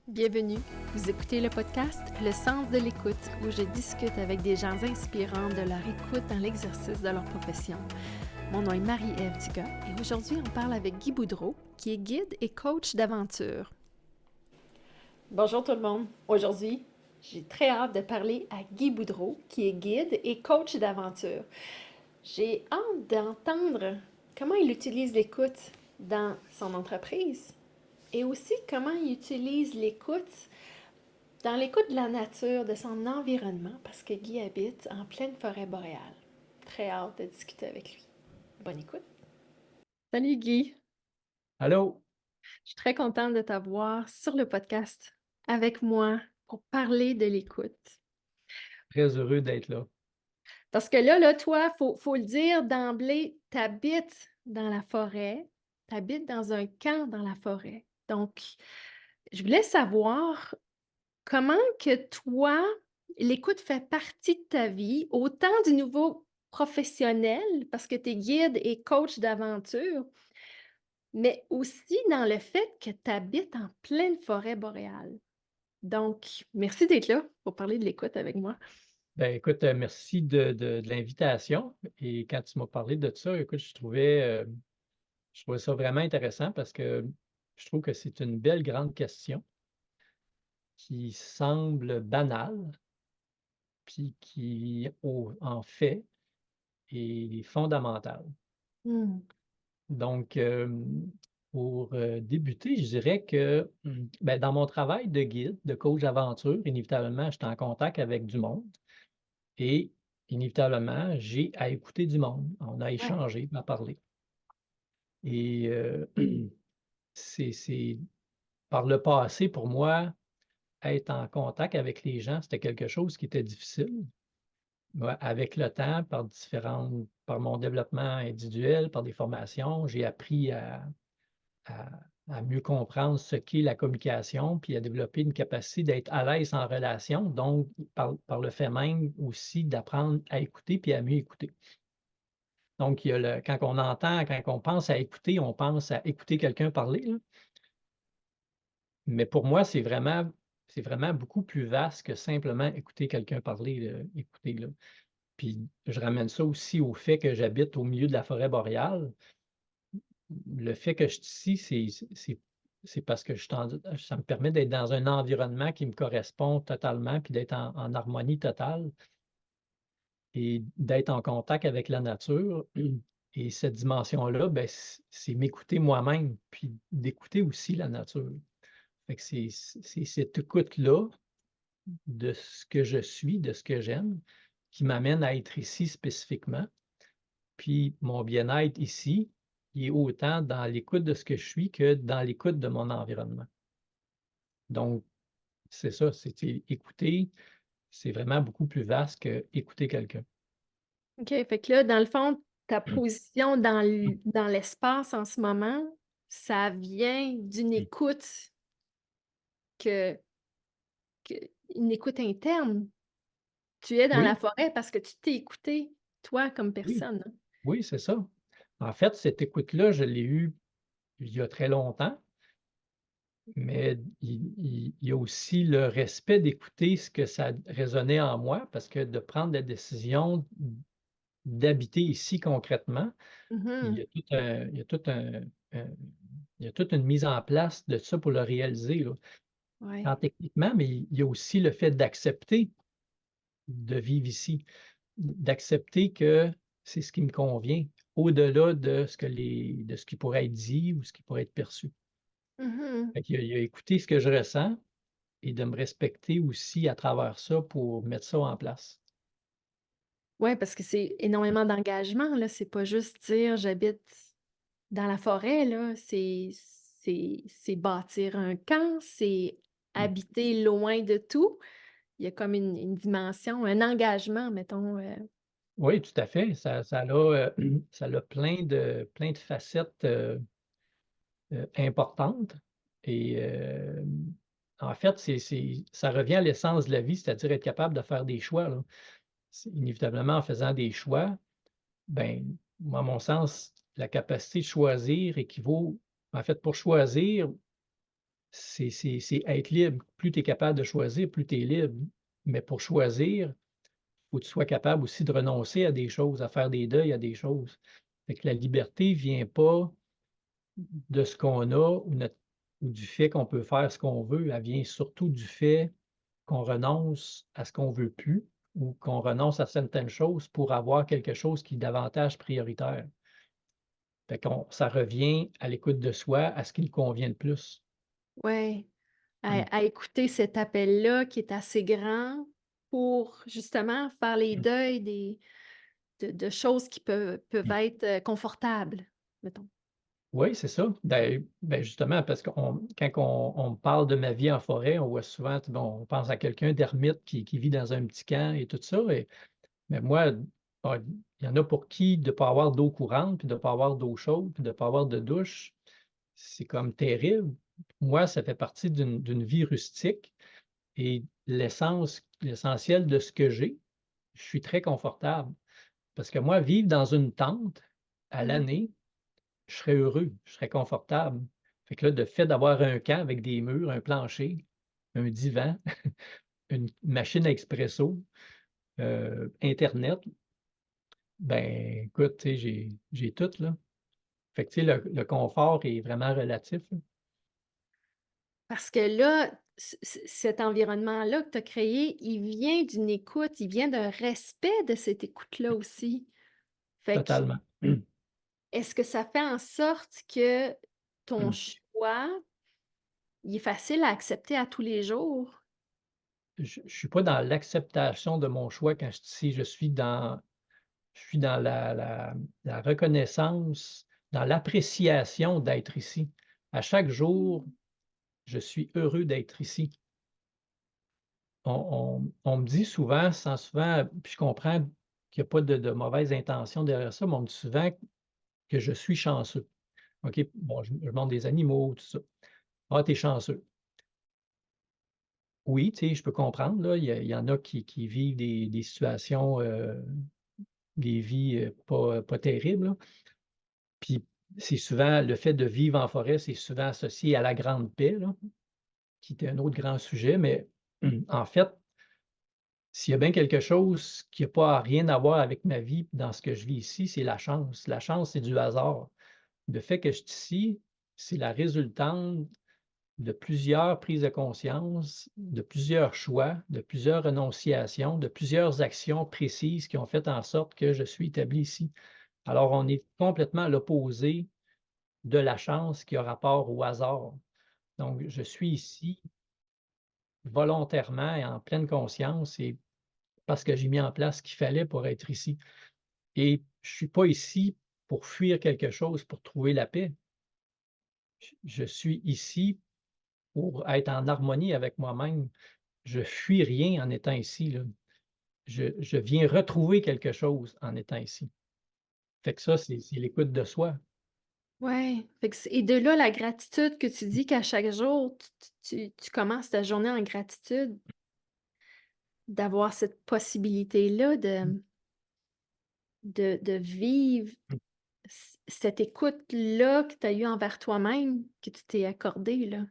Bienvenue, vous écoutez le podcast Le Sens de l'écoute où je discute avec des gens inspirants de leur écoute dans l'exercice de leur profession. Mon nom est Marie-Ève Dugas et aujourd'hui on parle avec Guy Boudreau qui est guide et coach d'aventure. Bonjour tout le monde, aujourd'hui j'ai très hâte de parler à Guy Boudreau qui est guide et coach d'aventure. J'ai hâte d'entendre comment il utilise l'écoute dans son entreprise et aussi comment il utilise l'écoute dans l'écoute de la nature, de son environnement, parce que Guy habite en pleine forêt boréale. Très hâte de discuter avec lui. Bonne écoute. Salut Guy, Allô? je suis très contente de t'avoir sur le podcast avec moi pour parler de l'écoute. Très heureux d'être là. Parce que là, toi, faut le dire d'emblée, t'habites dans la forêt, t'habites dans un camp dans la forêt. Donc, je voulais savoir comment que toi, l'écoute fait partie de ta vie, autant du niveau professionnel, parce que tu es guide et coach d'aventure, mais aussi dans le fait que tu habites en pleine forêt boréale. Donc, merci d'être là pour parler de l'écoute avec moi. Ben, écoute, merci de l'invitation et quand tu m'as parlé de ça, écoute, je trouvais ça vraiment intéressant parce que je trouve que c'est une belle grande question qui semble banale, puis qui, en fait, est fondamentale. Mmh. Donc, pour, débuter, je dirais que, ben, dans mon travail de guide, de coach d'aventure, inévitablement, j'étais en contact avec du monde. Et inévitablement, j'ai à écouter du monde. On a Ouais. échangé, à parler et c'est par le passé, pour moi, être en contact avec les gens, c'était quelque chose qui était difficile. Ouais, avec le temps, par mon développement individuel, par des formations, j'ai appris à à mieux comprendre ce qu'est la communication, puis à développer une capacité d'être à l'aise en relation, donc par le fait même aussi d'apprendre à écouter puis à mieux écouter. Donc, il y a quand on pense à écouter, on pense à écouter quelqu'un parler, là. Mais pour moi, c'est vraiment beaucoup plus vaste que simplement écouter quelqu'un parler, écouter, là. Puis je ramène ça aussi au fait que j'habite au milieu de la forêt boréale. Le fait que je suis ici, c'est parce que je suis ça me permet d'être dans un environnement qui me correspond totalement, puis d'être en harmonie totale. Et d'être en contact avec la nature et cette dimension-là, ben, c'est m'écouter moi-même, puis d'écouter aussi la nature. Fait que c'est cette écoute-là de ce que je suis, de ce que j'aime, qui m'amène à être ici spécifiquement. Puis mon bien-être ici, il est autant dans l'écoute de ce que je suis que dans l'écoute de mon environnement. Donc, c'est ça, écouter, c'est vraiment beaucoup plus vaste qu'écouter quelqu'un. OK, fait que là, dans le fond, ta position dans l'espace en ce moment, ça vient d'une écoute que que une écoute interne. Tu es dans la Oui, forêt parce que tu t'es écouté, toi, comme oui. personne, hein? Oui, c'est ça. En fait, cette écoute-là, je l'ai eue il y a très longtemps, mais il y a aussi le respect d'écouter ce que ça résonnait en moi, parce que de prendre la décision d'habiter ici concrètement, Mmh. il y a tout un il y a toute une mise en place de ça pour le réaliser, là. Ouais. Tant techniquement, mais il y a aussi le fait d'accepter de vivre ici, d'accepter que c'est ce qui me convient, au-delà de ce qui pourrait être dit ou ce qui pourrait être perçu. Mmh. Fait qu'il y a écouter ce que je ressens et de me respecter aussi à travers ça pour mettre ça en place. Ouais, parce que c'est énormément d'engagement, là. C'est pas juste dire: «J'habite dans la forêt», là. C'est bâtir un camp, c'est Mmh. habiter loin de tout. Il y a comme une dimension, un engagement, mettons, Oui, tout à fait. Ça a, ça a plein de facettes, importantes et en fait, ça revient à l'essence de la vie, c'est-à-dire être capable de faire des choix, là. C'est inévitablement en faisant des choix, ben, moi, à mon sens, la capacité de choisir équivaut en fait, pour choisir, c'est être libre. Plus tu es capable de choisir, plus tu es libre. Mais pour choisir, faut que tu sois capable aussi de renoncer à des choses, à faire des deuils à des choses. Fait que la liberté vient pas de ce qu'on a ou du fait qu'on peut faire ce qu'on veut. Elle vient surtout du fait qu'on renonce à ce qu'on veut plus ou qu'on renonce à certaines choses pour avoir quelque chose qui est davantage prioritaire. Fait qu'on ça revient à l'écoute de soi, à ce qui nous convient le plus. Ouais, Mmh. à écouter cet appel-là qui est assez grand pour justement faire les Mmh. deuils de choses qui peuvent Mmh. être, confortables, mettons. Oui, c'est ça. Justement, parce qu'on quand on me parle de ma vie en forêt, on voit souvent, bon, on pense à quelqu'un d'ermite qui vit dans un petit camp et tout ça mais moi, ah, il y en a pour qui de ne pas avoir d'eau courante, puis de ne pas avoir d'eau chaude, puis de ne pas avoir de douche, c'est comme terrible. Moi, ça fait partie d'une vie rustique et l'essentiel de ce que j'ai, je suis très confortable. Parce que moi, vivre dans une tente à Mmh. l'année, je serais heureux, je serais confortable. Fait que là, le fait d'avoir un camp avec des murs, un plancher, un divan, une machine à expresso, internet, ben, écoute, tu sais, j'ai tout, là. Fait que, tu sais, le confort est vraiment relatif, là. Parce que là, cet environnement-là que tu as créé, il vient d'une écoute, il vient d'un respect de cette écoute-là aussi. Fait que, Totalement. est-ce que ça fait en sorte que ton Mmh. choix, il est facile à accepter à tous les jours? Je suis pas dans l'acceptation de mon choix quand je dis si je suis dans la reconnaissance, dans l'appréciation d'être ici. À chaque jour, Mmh. je suis heureux d'être ici. On me dit souvent, souvent, puis je comprends qu'il y a pas de mauvaise intention derrière ça, mais on me dit souvent que je suis chanceux. OK, bon, je montre des animaux, tout ça. «Ah, tu es chanceux». Oui, tu sais, je peux comprendre, là, il y en a qui vivent des situations, des vies, pas terribles, là. Puis c'est souvent le fait de vivre en forêt, c'est souvent associé à la grande paix, là, qui était un autre grand sujet, mais en fait, s'il y a bien quelque chose qui a pas rien à voir avec ma vie dans ce que je vis ici, c'est la chance. La chance, c'est du hasard. Le fait que je suis ici, c'est la résultante de plusieurs prises de conscience, de plusieurs choix, de plusieurs renonciations, de plusieurs actions précises qui ont fait en sorte que je suis établi ici. Alors, on est complètement à l'opposé de la chance qui a rapport au hasard. Donc, je suis ici volontairement et en pleine conscience et parce que j'ai mis en place ce qu'il fallait pour être ici. Et je suis pas ici pour fuir quelque chose, pour trouver la paix. Je suis ici pour être en harmonie avec moi-même. Je fuis rien en étant ici, là. Je viens retrouver quelque chose en étant ici. Fait que ça, c'est l'écoute de soi. Ouais, fait que c'est et de là, la gratitude que tu dis qu'à chaque jour, tu commences ta journée en gratitude d'avoir cette possibilité-là de vivre cette écoute-là que tu as eue envers toi-même, que tu t'es accordée, là.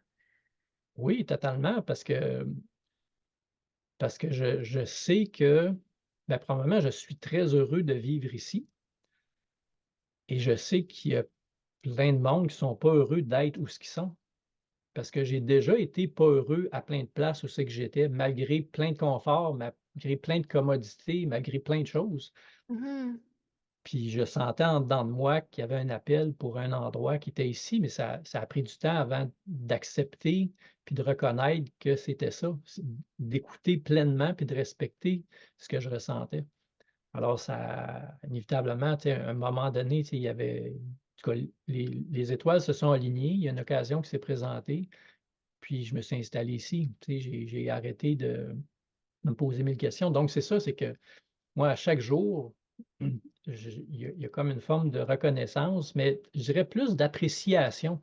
Oui, totalement, parce que je sais que, ben, premièrement, je suis très heureux de vivre ici et je sais qu'il y a plein de monde qui sont pas heureux d'être où ce qu'ils sont. Parce que j'ai déjà été pas heureux à plein de places où c'est que j'étais, malgré plein de confort, malgré plein de commodités, malgré plein de choses. Mmh. Puis je sentais en dedans de moi qu'il y avait un appel pour un endroit qui était ici, mais ça a pris du temps avant d'accepter puis de reconnaître que c'était ça, d'écouter pleinement puis de respecter ce que je ressentais. Alors ça inévitablement, tu sais, à un moment donné, tu sais, il y avait en tout cas, les étoiles se sont alignées, il y a une occasion qui s'est présentée, puis je me suis installé ici. Tu sais, j'ai arrêté de me poser 1000 questions. Donc c'est ça, c'est que moi, à chaque jour, il y a comme une forme de reconnaissance, mais je dirais plus d'appréciation,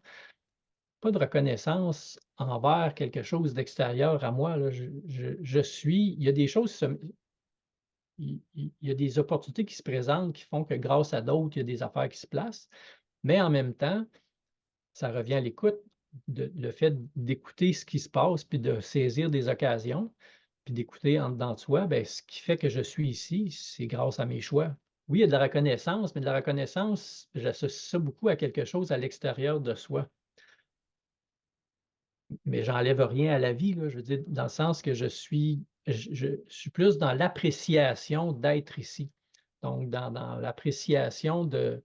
pas de reconnaissance envers quelque chose d'extérieur à moi, là. Je suis il y a des choses il y a des opportunités qui se présentent qui font que grâce à d'autres, il y a des affaires qui se placent, mais en même temps, ça revient à l'écoute. le fait d'écouter ce qui se passe, puis de saisir des occasions, puis d'écouter en dedans de soi, ben, ce qui fait que je suis ici, c'est grâce à mes choix. Oui, il y a de la reconnaissance, mais de la reconnaissance, j'associe ça beaucoup à quelque chose à l'extérieur de soi. Mais j'enlève rien à la vie, là, je veux dire, dans le sens que je suis plus dans l'appréciation d'être ici. Donc dans l'appréciation de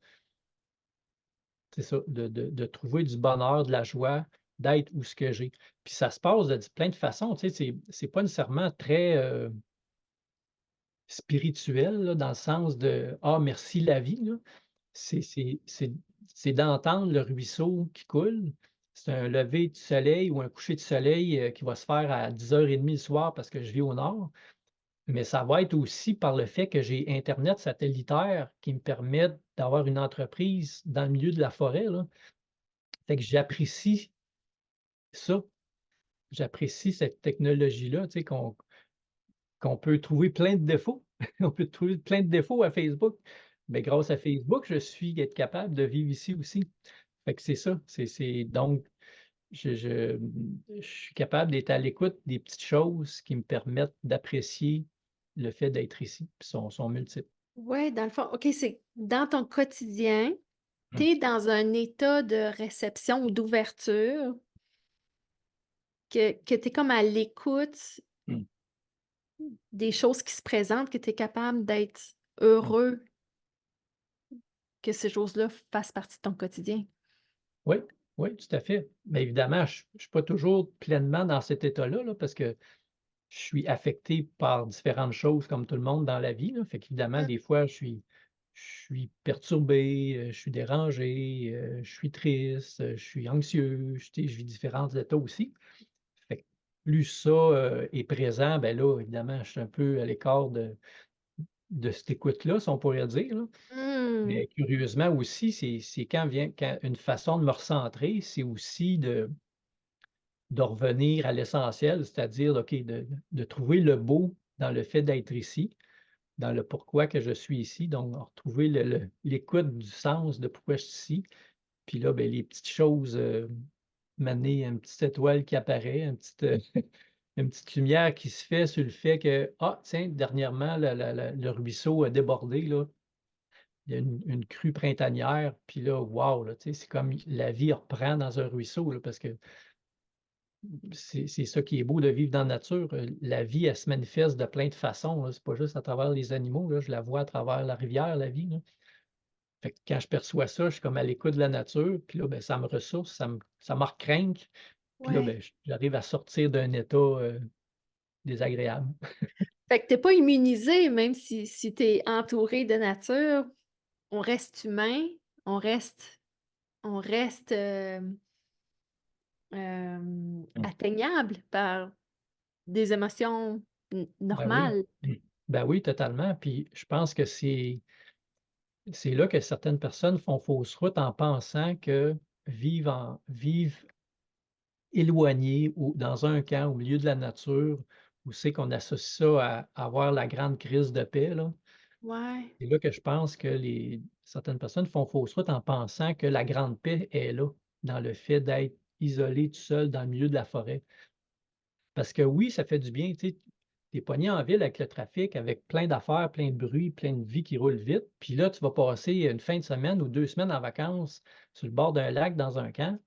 c'est ça, de trouver du bonheur, de la joie, d'être où ce que j'ai. Puis ça se passe de plein de façons, tu sais, c'est pas nécessairement très, spirituel, là, dans le sens de: «Ah merci la vie», là. C'est c'est c'est c'est d'entendre le ruisseau qui coule. C'est un lever du soleil ou un coucher de soleil, qui va se faire à 10:30 le soir parce que je vis au nord. Mais ça va être aussi par le fait que j'ai internet satellitaire qui me permet d'avoir une entreprise dans le milieu de la forêt, là. Fait que j'apprécie ça. J'apprécie cette technologie-là, tu sais, qu'on peut trouver plein de défauts. On peut trouver plein de défauts à Facebook, mais grâce à Facebook, je suis être capable de vivre ici aussi. Fait que c'est ça, c'est donc je suis capable d'être à l'écoute des petites choses qui me permettent d'apprécier le fait d'être ici, puis sont multiples. Ouais, dans le fond, OK, c'est dans ton quotidien, tu Mmh, es dans un état de réception ou d'ouverture que tu es comme à l'écoute mmh, des choses qui se présentent, que tu es capable d'être mmh. heureux que ces choses-là fassent partie de ton quotidien. Oui, oui, tout à fait. Mais évidemment, je ne suis pas toujours pleinement dans cet état-là, là, parce que je suis affecté par différentes choses comme tout le monde dans la vie, là. Fait qu'évidemment, Mmh. des fois, je suis perturbé, je suis dérangé, je suis triste, je suis anxieux, tu sais, je vis différents états aussi. Fait que plus ça, est présent, ben là, évidemment, je suis un peu à l'écart de cette écoute-là, si on pourrait dire, là. Mmh. Mais curieusement aussi, c'est quand une façon de me recentrer, c'est aussi de revenir à l'essentiel, c'est-à-dire, OK, de trouver le beau dans le fait d'être ici, dans le pourquoi que je suis ici, donc retrouver l'écoute du sens de pourquoi je suis ici. Puis là, ben les petites choses, m'amener une petite étoile qui apparaît, une petite lumière qui se fait sur le fait que: «Ah tiens, dernièrement, le ruisseau a débordé là, il y a une crue printanière», puis là, waouh, là, tu sais, c'est comme la vie reprend dans un ruisseau, là, parce que c'est ça qui est beau de vivre dans la nature, la vie, elle se manifeste de plein de façons, là. C'est pas juste à travers les animaux, là, je la vois à travers la rivière, la vie, là. Fait que quand je perçois ça, je suis comme à l'écoute de la nature, puis là, ben, ça me ressource, ça me recrinque, puis là, Ouais. ben, j'arrive à sortir d'un état, désagréable. Fait que tu es pas immunisé même si tu es entouré de nature, on reste humain, on reste, Mmh. atteignable par des émotions Ben oui. normales. Mmh. Ben oui, totalement, puis je pense que c'est là que certaines personnes font fausse route en pensant que vivre éloigné ou dans un camp au milieu de la nature, où c'est qu'on associe ça à avoir la grande crise de paix, là. Ouais. C'est là que je pense que certaines personnes font fausse route en pensant que la grande paix est là, dans le fait d'être isolé tout seul dans le milieu de la forêt. Parce que oui, ça fait du bien, tu sais, tu es pogné en ville avec le trafic, avec plein d'affaires, plein de bruit, plein de vie qui roule vite, puis là, tu vas passer une fin de semaine ou 2 semaines en vacances sur le bord d'un lac dans un camp.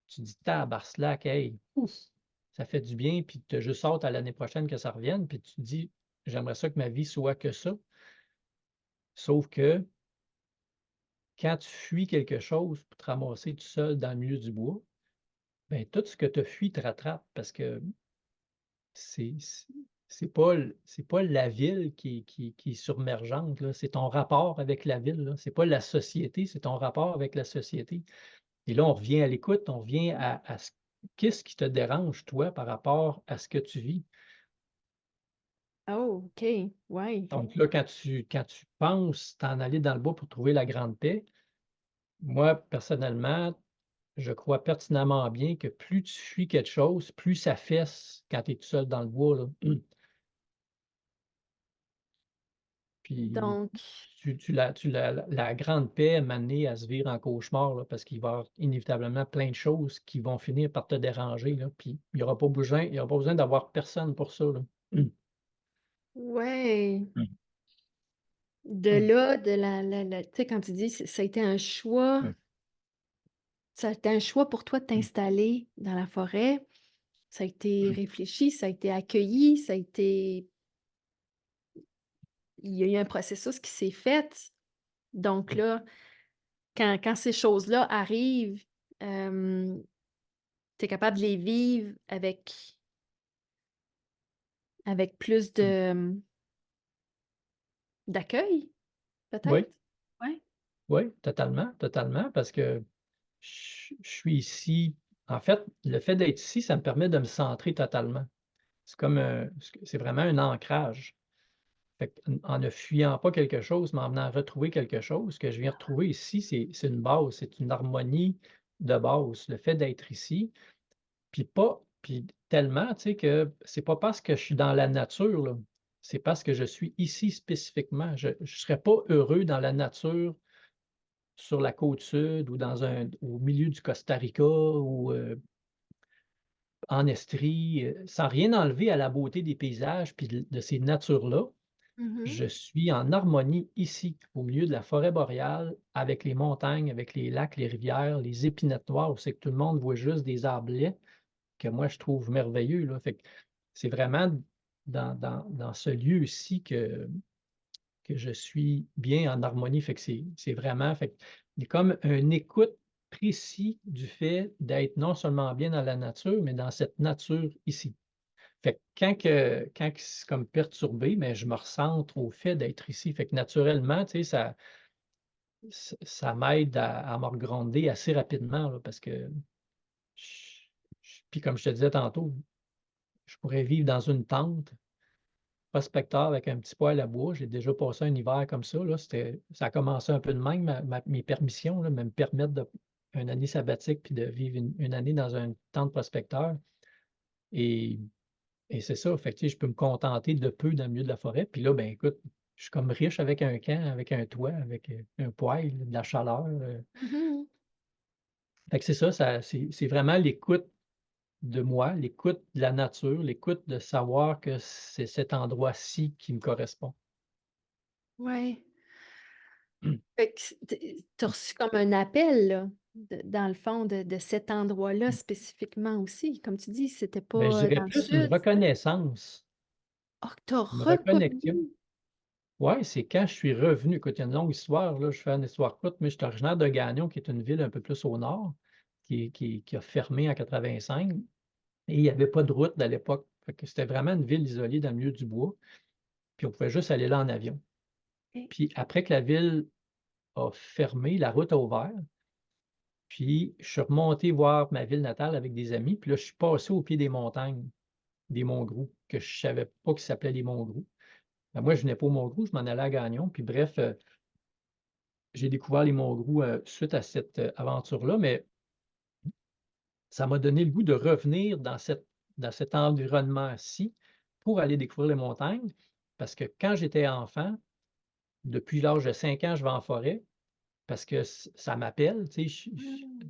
Tu dis: «Tabarnak, hey, ouf, ça fait du bien», puis tu as juste hâte à l'année prochaine que ça revienne, puis tu te dis: «J'aimerais ça que ma vie soit que ça». Sauf que quand tu fuis quelque chose pour te ramasser tout seul dans le milieu du bois, ben, tout ce que tu as fui te rattrape parce que c'est c'est pas la ville qui est submergente, là, c'est ton rapport avec la ville, là. C'est pas la société, c'est ton rapport avec la société. Et là, on revient à l'écoute, on revient à ce qu'est-ce qui te dérange, toi, par rapport à ce que tu vis? Oh, OK, ouais. Donc là, quand tu penses t'en aller dans le bois pour trouver la grande paix, moi, personnellement, je crois pertinemment bien que plus tu fuis quelque chose, plus ça fesse quand tu es tout seul dans le bois, là. Puis Donc, la grande paix m'amener à se vire en cauchemar, là, parce qu'il va y avoir inévitablement plein de choses qui vont finir par te déranger, là, puis il y aura pas besoin d'avoir personne pour ça, là. ouais, Mmh. de Mmh. là, de la tu sais, quand tu dis ça a été un choix, Mmh. ça a été un choix pour toi de Mmh. t'installer dans la forêt, ça a été Mmh. réfléchi, ça a été accueilli, ça a été il y a eu un processus qui s'est fait. Donc Mmh. là, quand ces choses-là arrivent, tu es capable de les vivre avec plus Mmh. de, d'accueil, Oui, peut-être? Ouais. oui, totalement, totalement, parce que je suis ici en fait, le fait d'être ici, ça me permet de me centrer totalement. C'est comme, c'est vraiment un ancrage. Fait qu'en ne fuyant pas quelque chose, mais en venant retrouver quelque chose que je viens retrouver ici, c'est une base, c'est une harmonie de base. Le fait d'être ici, puis tellement, tu sais, que c'est pas parce que je suis dans la nature, là, c'est parce que je suis ici spécifiquement. Je ne serais pas heureux dans la nature sur la côte sud ou au milieu du Costa Rica ou, en Estrie, sans rien enlever à la beauté des paysages puis de ces natures-là. Mmh. Je suis en harmonie ici, au milieu de la forêt boréale, avec les montagnes, avec les lacs, les rivières, les épinettes noires où c'est que tout le monde voit juste des arbres laids, que moi je trouve merveilleux, là. Fait que c'est vraiment dans ce lieu-ci que je suis bien en harmonie. Fait que c'est vraiment fait que il y a comme une écoute précis du fait d'être non seulement bien dans la nature, mais dans cette nature ici. Fait que quand c'est comme perturbé, mais je me recentre au fait d'être ici. Fait que naturellement, tu sais, ça m'aide à me regronder assez rapidement, là, parce que puis comme je te disais tantôt, je pourrais vivre dans une tente prospecteur avec un petit poêle à bois. J'ai déjà passé un hiver comme ça, là, ça a commencé un peu de même, mes permissions, là, me permettre de une année sabbatique puis de vivre une année dans une tente prospecteur et Et c'est ça, fait que, tu sais, je peux me contenter de peu dans le milieu de la forêt. Puis là, ben, écoute, je suis comme riche avec un camp, avec un toit, avec, un poêle, de la chaleur, Mmh. Fait que c'est ça, c'est vraiment l'écoute de moi, l'écoute de la nature, l'écoute de savoir que c'est cet endroit-ci qui me correspond. Ouais. Fait que tu as reçu comme un appel, là, dans le fond de cet endroit-là spécifiquement aussi. Comme tu dis, c'était Ben, je pas, dirais dans le plus une sud, c'était reconnaissance, ah, que tu as une reconnexion. reconnu? Ouais, c'est quand je suis revenu, écoute, il y a une longue histoire, là, je fais une histoire courte, mais je suis originaire de Gagnon, qui est une ville un peu plus au nord, qui a fermé en 85. Et il y avait pas de route à l'époque. Fait que c'était vraiment une ville isolée dans le milieu du bois, puis on pouvait juste aller là en avion. OK. Puis après que la ville a fermé, la route a ouvert, puis je suis remonté voir ma ville natale avec des amis, puis là, je suis passé au pied des montagnes, des Monts-Groux, que je savais pas qu'ils s'appelaient les Monts-Groux. Ben, moi, je venais pas aux Monts-Groux, je m'en allais à Gagnon, puis bref, j'ai découvert les Monts-Groux, suite à cette, aventure-là, mais ça m'a donné le goût de revenir dans cet environnement-ci pour aller découvrir les montagnes. Parce que quand j'étais enfant, depuis l'âge de 5 ans, je vais en forêt parce que ça m'appelle, tu sais, je Mmh.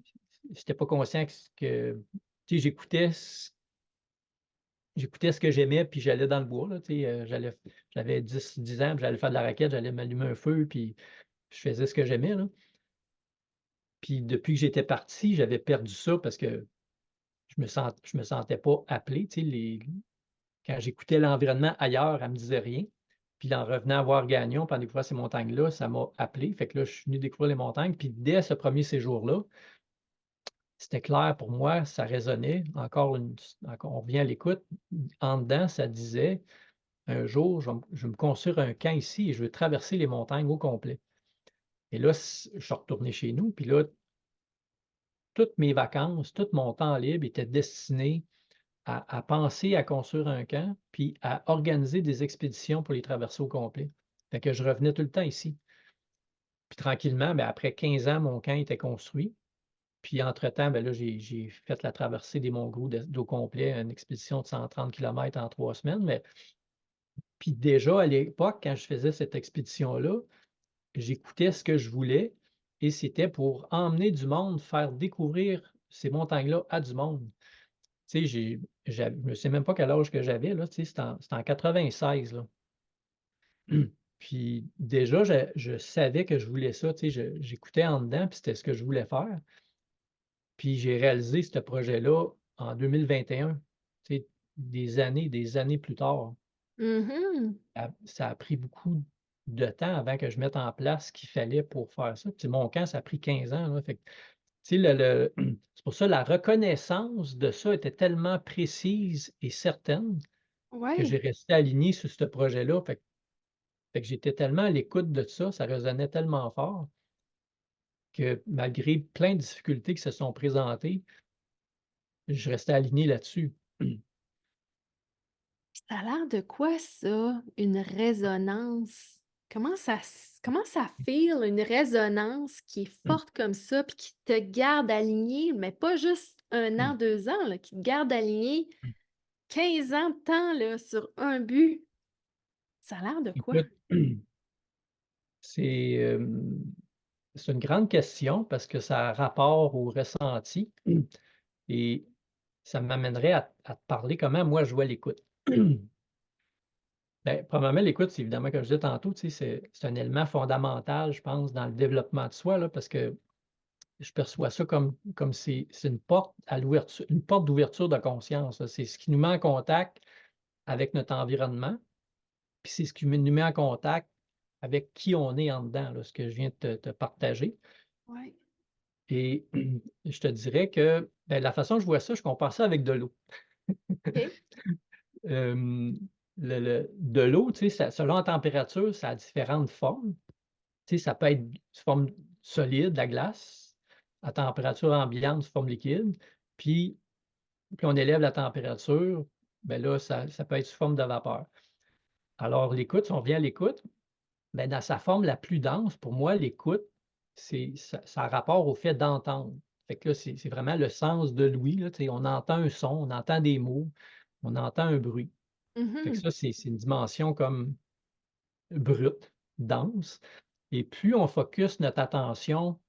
j'étais pas conscient tu sais, j'écoutais ce que j'aimais, puis j'allais dans le bois, là, tu sais, j'avais 10 ans, puis j'allais faire de la raquette, j'allais m'allumer un feu, puis je faisais ce que j'aimais, là. Puis depuis que j'étais parti, j'avais perdu ça parce que je me sentais pas appelé, tu sais, quand j'écoutais l'environnement ailleurs, elle me disait rien. Puis en revenant voir Gagnon, puis en découvrant ces montagnes-là, ça m'a appelé. Fait que là, je suis venu découvrir les montagnes. Puis dès ce premier séjour-là, c'était clair pour moi, ça résonnait. Encore on revient à l'écoute. En dedans, ça disait: «Un jour, je vais me construire un camp ici et je veux traverser les montagnes au complet». Et là, je suis retourné chez nous, puis là, toutes mes vacances, tout mon temps libre était destiné à penser à construire un camp, puis à organiser des expéditions pour les traverser au complet. Fait que je revenais tout le temps ici. Puis tranquillement, ben, après 15 ans, mon camp était construit. Puis entre-temps, ben, là, j'ai fait la traversée des Monts-Groux d'au complet, une expédition de 130 kilomètres en 3 semaines. Mais Puis déjà, à l'époque, quand je faisais cette expédition-là, j'écoutais ce que je voulais et c'était pour emmener du monde, faire découvrir ces montagnes-là à du monde. Tu sais, je ne sais même pas quel âge que j'avais là, tu sais, c'était en 96 là. Puis déjà, je savais que je voulais ça, tu sais, j'écoutais en dedans, puis c'était ce que je voulais faire. Puis j'ai réalisé ce projet-là en 2021, tu sais, des années plus tard. Mhm. Ça a pris beaucoup de temps avant que je mette en place ce qu'il fallait pour faire ça. Puis mon camp, ça a pris 15 ans, là, fait que, tu sais, c'est pour ça la reconnaissance de ça était tellement précise et certaine que j'ai Ouais. resté aligné sur ce projet-là. Fait que j'étais tellement à l'écoute de ça, ça résonnait tellement fort que malgré plein de difficultés qui se sont présentées, je restais aligné là-dessus. Ça a l'air de quoi ça, une résonance? Comment ça feel une résonance qui est forte comme ça, puis qui te garde aligné, mais pas juste 1 an, 2 ans, là, qui te garde aligné 15 ans de temps, là, sur un but? Ça a l'air de quoi? Écoute, c'est, c'est une grande question parce que ça a rapport au ressenti et ça m'amènerait à te parler comment moi je vois l'écoute. Ben, premièrement, l'écoute, c'est évidemment, comme je disais tantôt, tu sais, c'est un élément fondamental, je pense, dans le développement de soi, là, parce que je perçois ça comme c'est une porte à l'ouverture, une porte d'ouverture de conscience, là. C'est ce qui nous met en contact avec notre environnement, puis c'est ce qui nous met en contact avec qui on est en dedans, là, ce que je viens de te partager. Ouais. Et je te dirais que, ben, la façon que je vois ça, je compare ça avec de l'eau. OK. Hem, de l'eau, tu sais, selon la température, ça a différentes formes. Tu sais, ça peut être sous forme solide, la glace, à température ambiante, sous forme liquide, puis plus on élève la température, ben là, ça peut être sous forme de vapeur. Alors l'écoute, si on revient à l'écoute, ben, dans sa forme la plus dense, pour moi, l'écoute, ça a rapport au fait d'entendre. Fait que là, c'est vraiment le sens de l'ouïe, là, tu sais, on entend un son, on entend des mots, on entend un bruit. Fait que Mmh. ça, c'est une dimension comme brute, dense et plus on focus notre attention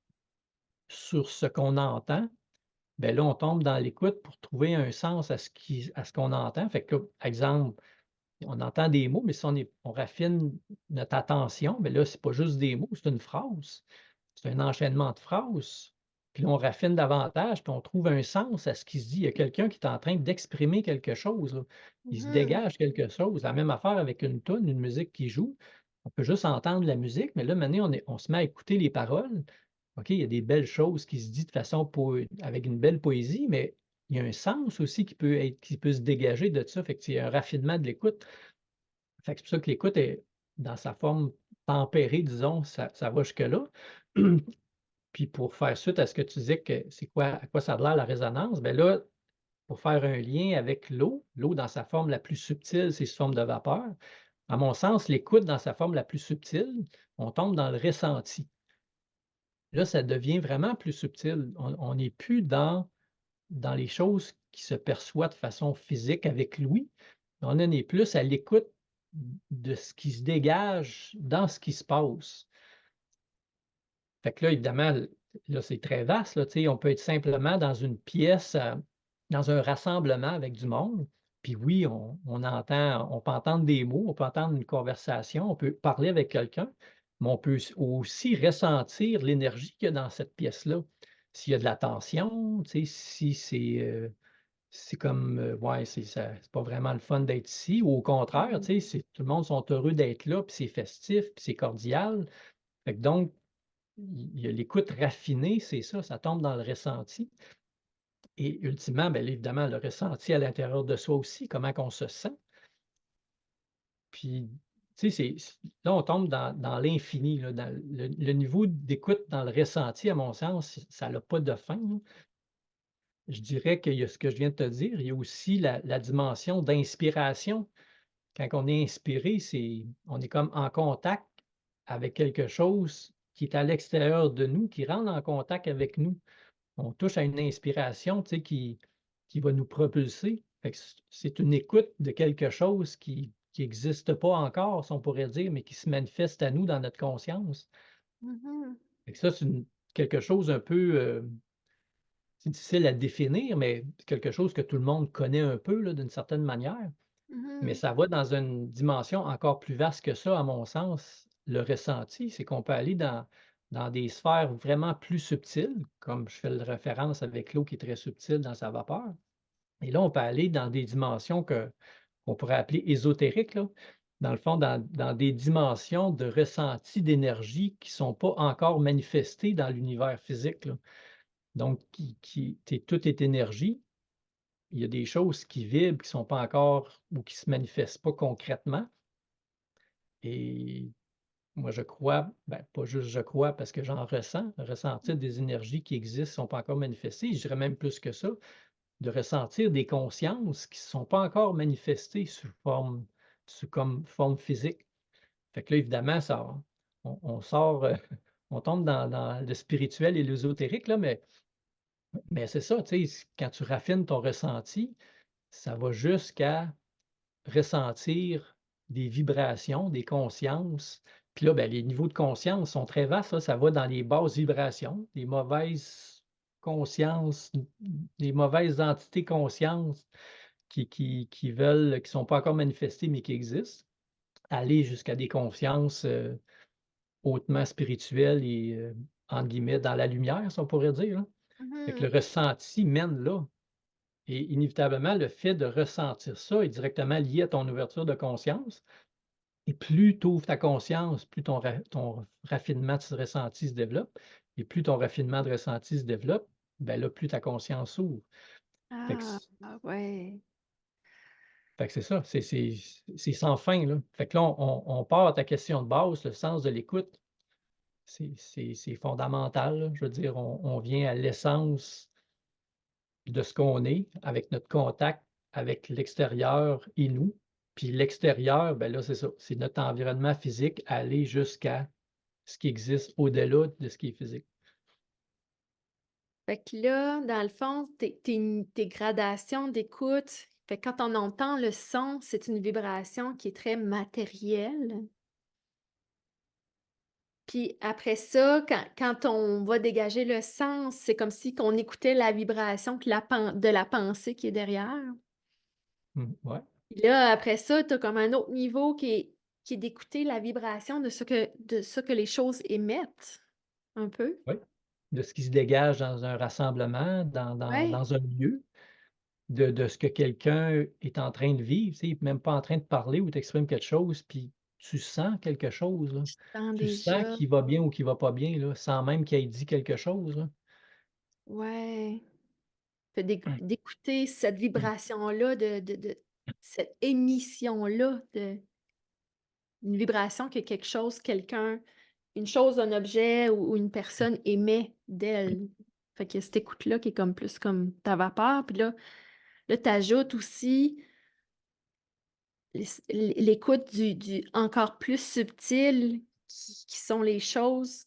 sur ce qu'on entend, ben là, on tombe dans l'écoute pour trouver un sens à ce qu'on entend. Fait que là, exemple, on entend des mots, mais si on raffine notre attention, mais là, c'est pas juste des mots, c'est une phrase. C'est un enchaînement de phrases. Puis là, on raffine davantage, puis on trouve un sens à ce qui se dit. Il y a quelqu'un qui est en train d'exprimer quelque chose, là. Il se Mmh. dégage quelque chose. La même affaire avec une toune, une musique qui joue. On peut juste entendre la musique, mais là, maintenant, on se met à écouter les paroles. OK, il y a des belles choses qui se disent de façon avec une belle poésie, mais il y a un sens aussi qui peut se dégager de ça. Fait que c'est un raffinement de l'écoute. Fait que c'est pour ça que l'écoute est dans sa forme tempérée, disons, ça va jusque-là. Puis pour faire suite à ce que tu disais que à quoi ça a l'air la résonance, bien là, pour faire un lien avec l'eau dans sa forme la plus subtile, c'est sous forme de vapeur. À mon sens, l'écoute dans sa forme la plus subtile, on tombe dans le ressenti. Là, ça devient vraiment plus subtil. On n'est plus dans les choses qui se perçoivent de façon physique avec l'ouïe. On en est plus à l'écoute de ce qui se dégage dans ce qui se passe. Fait que là, évidemment, là, c'est très vaste, là, tu sais, on peut être simplement dans une pièce, dans un rassemblement avec du monde. Puis oui, on peut entendre des mots, on peut entendre une conversation, on peut parler avec quelqu'un, mais on peut aussi ressentir l'énergie qu'il y a dans cette pièce-là. S'il y a de la tension, tu sais, si c'est comme, ouais, c'est pas vraiment le fun d'être ici ou au contraire, Mmh. tu sais, tout le monde sont heureux d'être là, puis c'est festif, puis c'est cordial. Fait que donc il y a l'écoute raffinée, c'est ça tombe dans le ressenti et ultimement, bien évidemment, le ressenti à l'intérieur de soi aussi, comment qu'on se sent. Puis, tu sais, là, on tombe dans l'infini, là, dans le niveau d'écoute dans le ressenti, à mon sens, ça n'a pas de fin, là. Je dirais qu'il y a ce que je viens de te dire, il y a aussi la dimension d'inspiration. Quand on est inspiré, on est comme en contact avec quelque chose qui est à l'extérieur de nous, qui rentre en contact avec nous. On touche à une inspiration, tu sais, qui va nous propulser. Fait que c'est une écoute de quelque chose qui qui n'existent pas encore, si on pourrait dire, mais qui se manifestent à nous dans notre conscience. Mhm. Fait que ça, c'est quelque chose un peu, c'est difficile à définir, mais quelque chose que tout le monde connaît un peu, là, d'une certaine manière. Mais Mhm. ça va dans une dimension encore plus vaste que ça, à mon sens. Le ressenti, c'est qu'on peut aller dans des sphères vraiment plus subtiles, comme je fais le référence avec l'eau qui est très subtile dans sa vapeur. Et là, on peut aller dans des dimensions qu'on pourrait appeler ésotériques, là. Dans le fond, dans des dimensions de ressenti d'énergie qui ne sont pas encore manifestées dans l'univers physique, là. Donc, tout est énergie. Il y a des choses qui vibrent, qui ne sont pas encore ou qui ne se manifestent pas concrètement. Et moi, je crois, ben, pas juste je crois parce que j'en ressens, ressentir des énergies qui existent, ne sont pas encore manifestées. Je dirais même plus que ça, de ressentir des consciences qui ne sont pas encore manifestées comme forme physique. Fait que là, évidemment, ça, on sort, on tombe dans le spirituel et l'ésotérique, là, mais c'est ça, tu sais, quand tu raffines ton ressenti, ça va jusqu'à ressentir des vibrations, des consciences. Puis là, ben, les niveaux de conscience sont très vastes, ça va dans les basses vibrations, les mauvaises consciences, les mauvaises entités conscientes qui veulent qui sont pas encore manifestées, mais qui existent, aller jusqu'à des consciences, hautement spirituelles et entre guillemets «dans la lumière», si on pourrait dire, là. Fait que le Mhm. ressenti mène là. Et inévitablement, le fait de ressentir ça est directement lié à ton ouverture de conscience. Et plus tu ouvres ta conscience, plus ton raffinement de ce ressenti se développe. Et plus ton raffinement de ressenti se développe, ben là, plus ta conscience s'ouvre. Fait que Ah, ah ouais. Fait que c'est ça, c'est sans fin, là. Fait que là, on part à ta question de base, le sens de l'écoute, c'est fondamental, là. Je veux dire, on vient à l'essence de ce qu'on est, avec notre contact avec l'extérieur et nous. Puis l'extérieur, ben là, c'est ça, c'est notre environnement physique, aller jusqu'à ce qui existe au-delà de ce qui est physique. Fait que là, dans le fond, tes gradations d'écoute, fait que quand on entend le son, c'est une vibration qui est très matérielle. Puis après ça, quand on va dégager le sens, c'est comme si qu'on écoutait la vibration que de la pensée qui est derrière. Ouais, Puis là, après ça, tu as comme un autre niveau qui est d'écouter la vibration de ce que les choses émettent, un peu. ouais. De ce qui se dégage dans un rassemblement, Ouais, dans un lieu, de ce que quelqu'un est en train de vivre, tu sais, il est même pas en train de parler ou t'exprimes quelque chose, puis tu sens quelque chose, là. tu sens Tu sens déjà. qu'il va bien ou qu'il va pas bien, là, sans même qu'il ait dit quelque chose, là. Ouais. Fait d'écouter cette vibration-là, de cette émission-là, une vibration que quelque chose, quelqu'un, une chose, un objet ou une personne émet d'elle. Fait que cette écoute-là qui est comme plus comme ta vapeur, puis là tu ajoutes aussi l'écoute du encore plus subtil qui sont les choses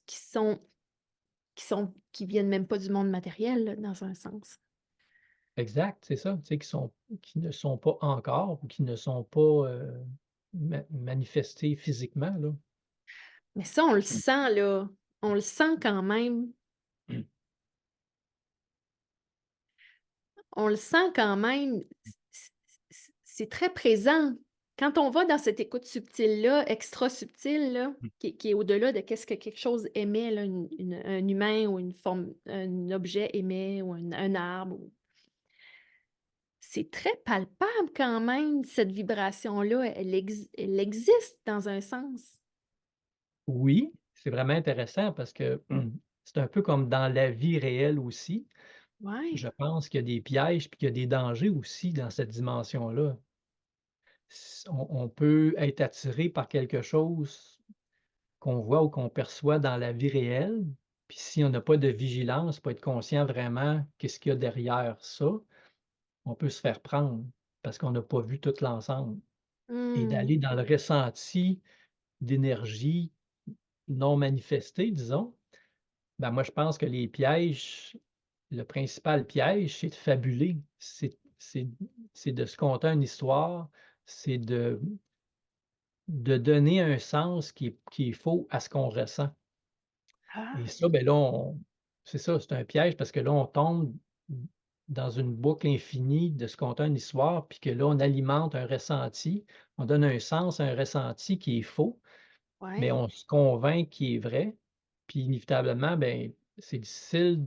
qui viennent même pas du monde matériel, là, dans un sens. Exact, c'est ça, tu sais, qui ne sont pas encore ou qui ne sont pas, manifestés physiquement, là. Mais ça, on le sent, là. On le sent quand même. On le sent quand même. C'est très présent. Quand on va dans cette écoute subtile-là, extra subtile, là, qui est au-delà de qu'est-ce que quelque chose émet, là, un humain ou une forme, un objet émet ou un arbre ou c'est très palpable quand même, cette vibration-là. Elle existe dans un sens. Oui, c'est vraiment intéressant parce que c'est un peu comme dans la vie réelle aussi. Ouais. Je pense qu'il y a des pièges puis qu'il y a des dangers aussi dans cette dimension-là. On peut être attiré par quelque chose qu'on voit ou qu'on perçoit dans la vie réelle, puis si on n'a pas de vigilance, pas être conscient vraiment qu'est-ce qu'il y a derrière ça, on peut se faire prendre parce qu'on n'a pas vu tout l'ensemble et Mmh. d'aller dans le ressenti d'énergie non manifestée, disons. Ben, moi, je pense que les pièges, le principal piège, c'est de fabuler. C'est de se conter une histoire, c'est de de donner un sens qui est faux à ce qu'on ressent. Et Ah! ça, ben là, c'est ça, c'est un piège parce que là, on tombe dans une boucle infinie de se conter une histoire, puis que là, on alimente un ressenti, on donne un sens à un ressenti qui est faux, mais Ouais. on se convainc qu'il est vrai. Puis inévitablement, ben, c'est difficile,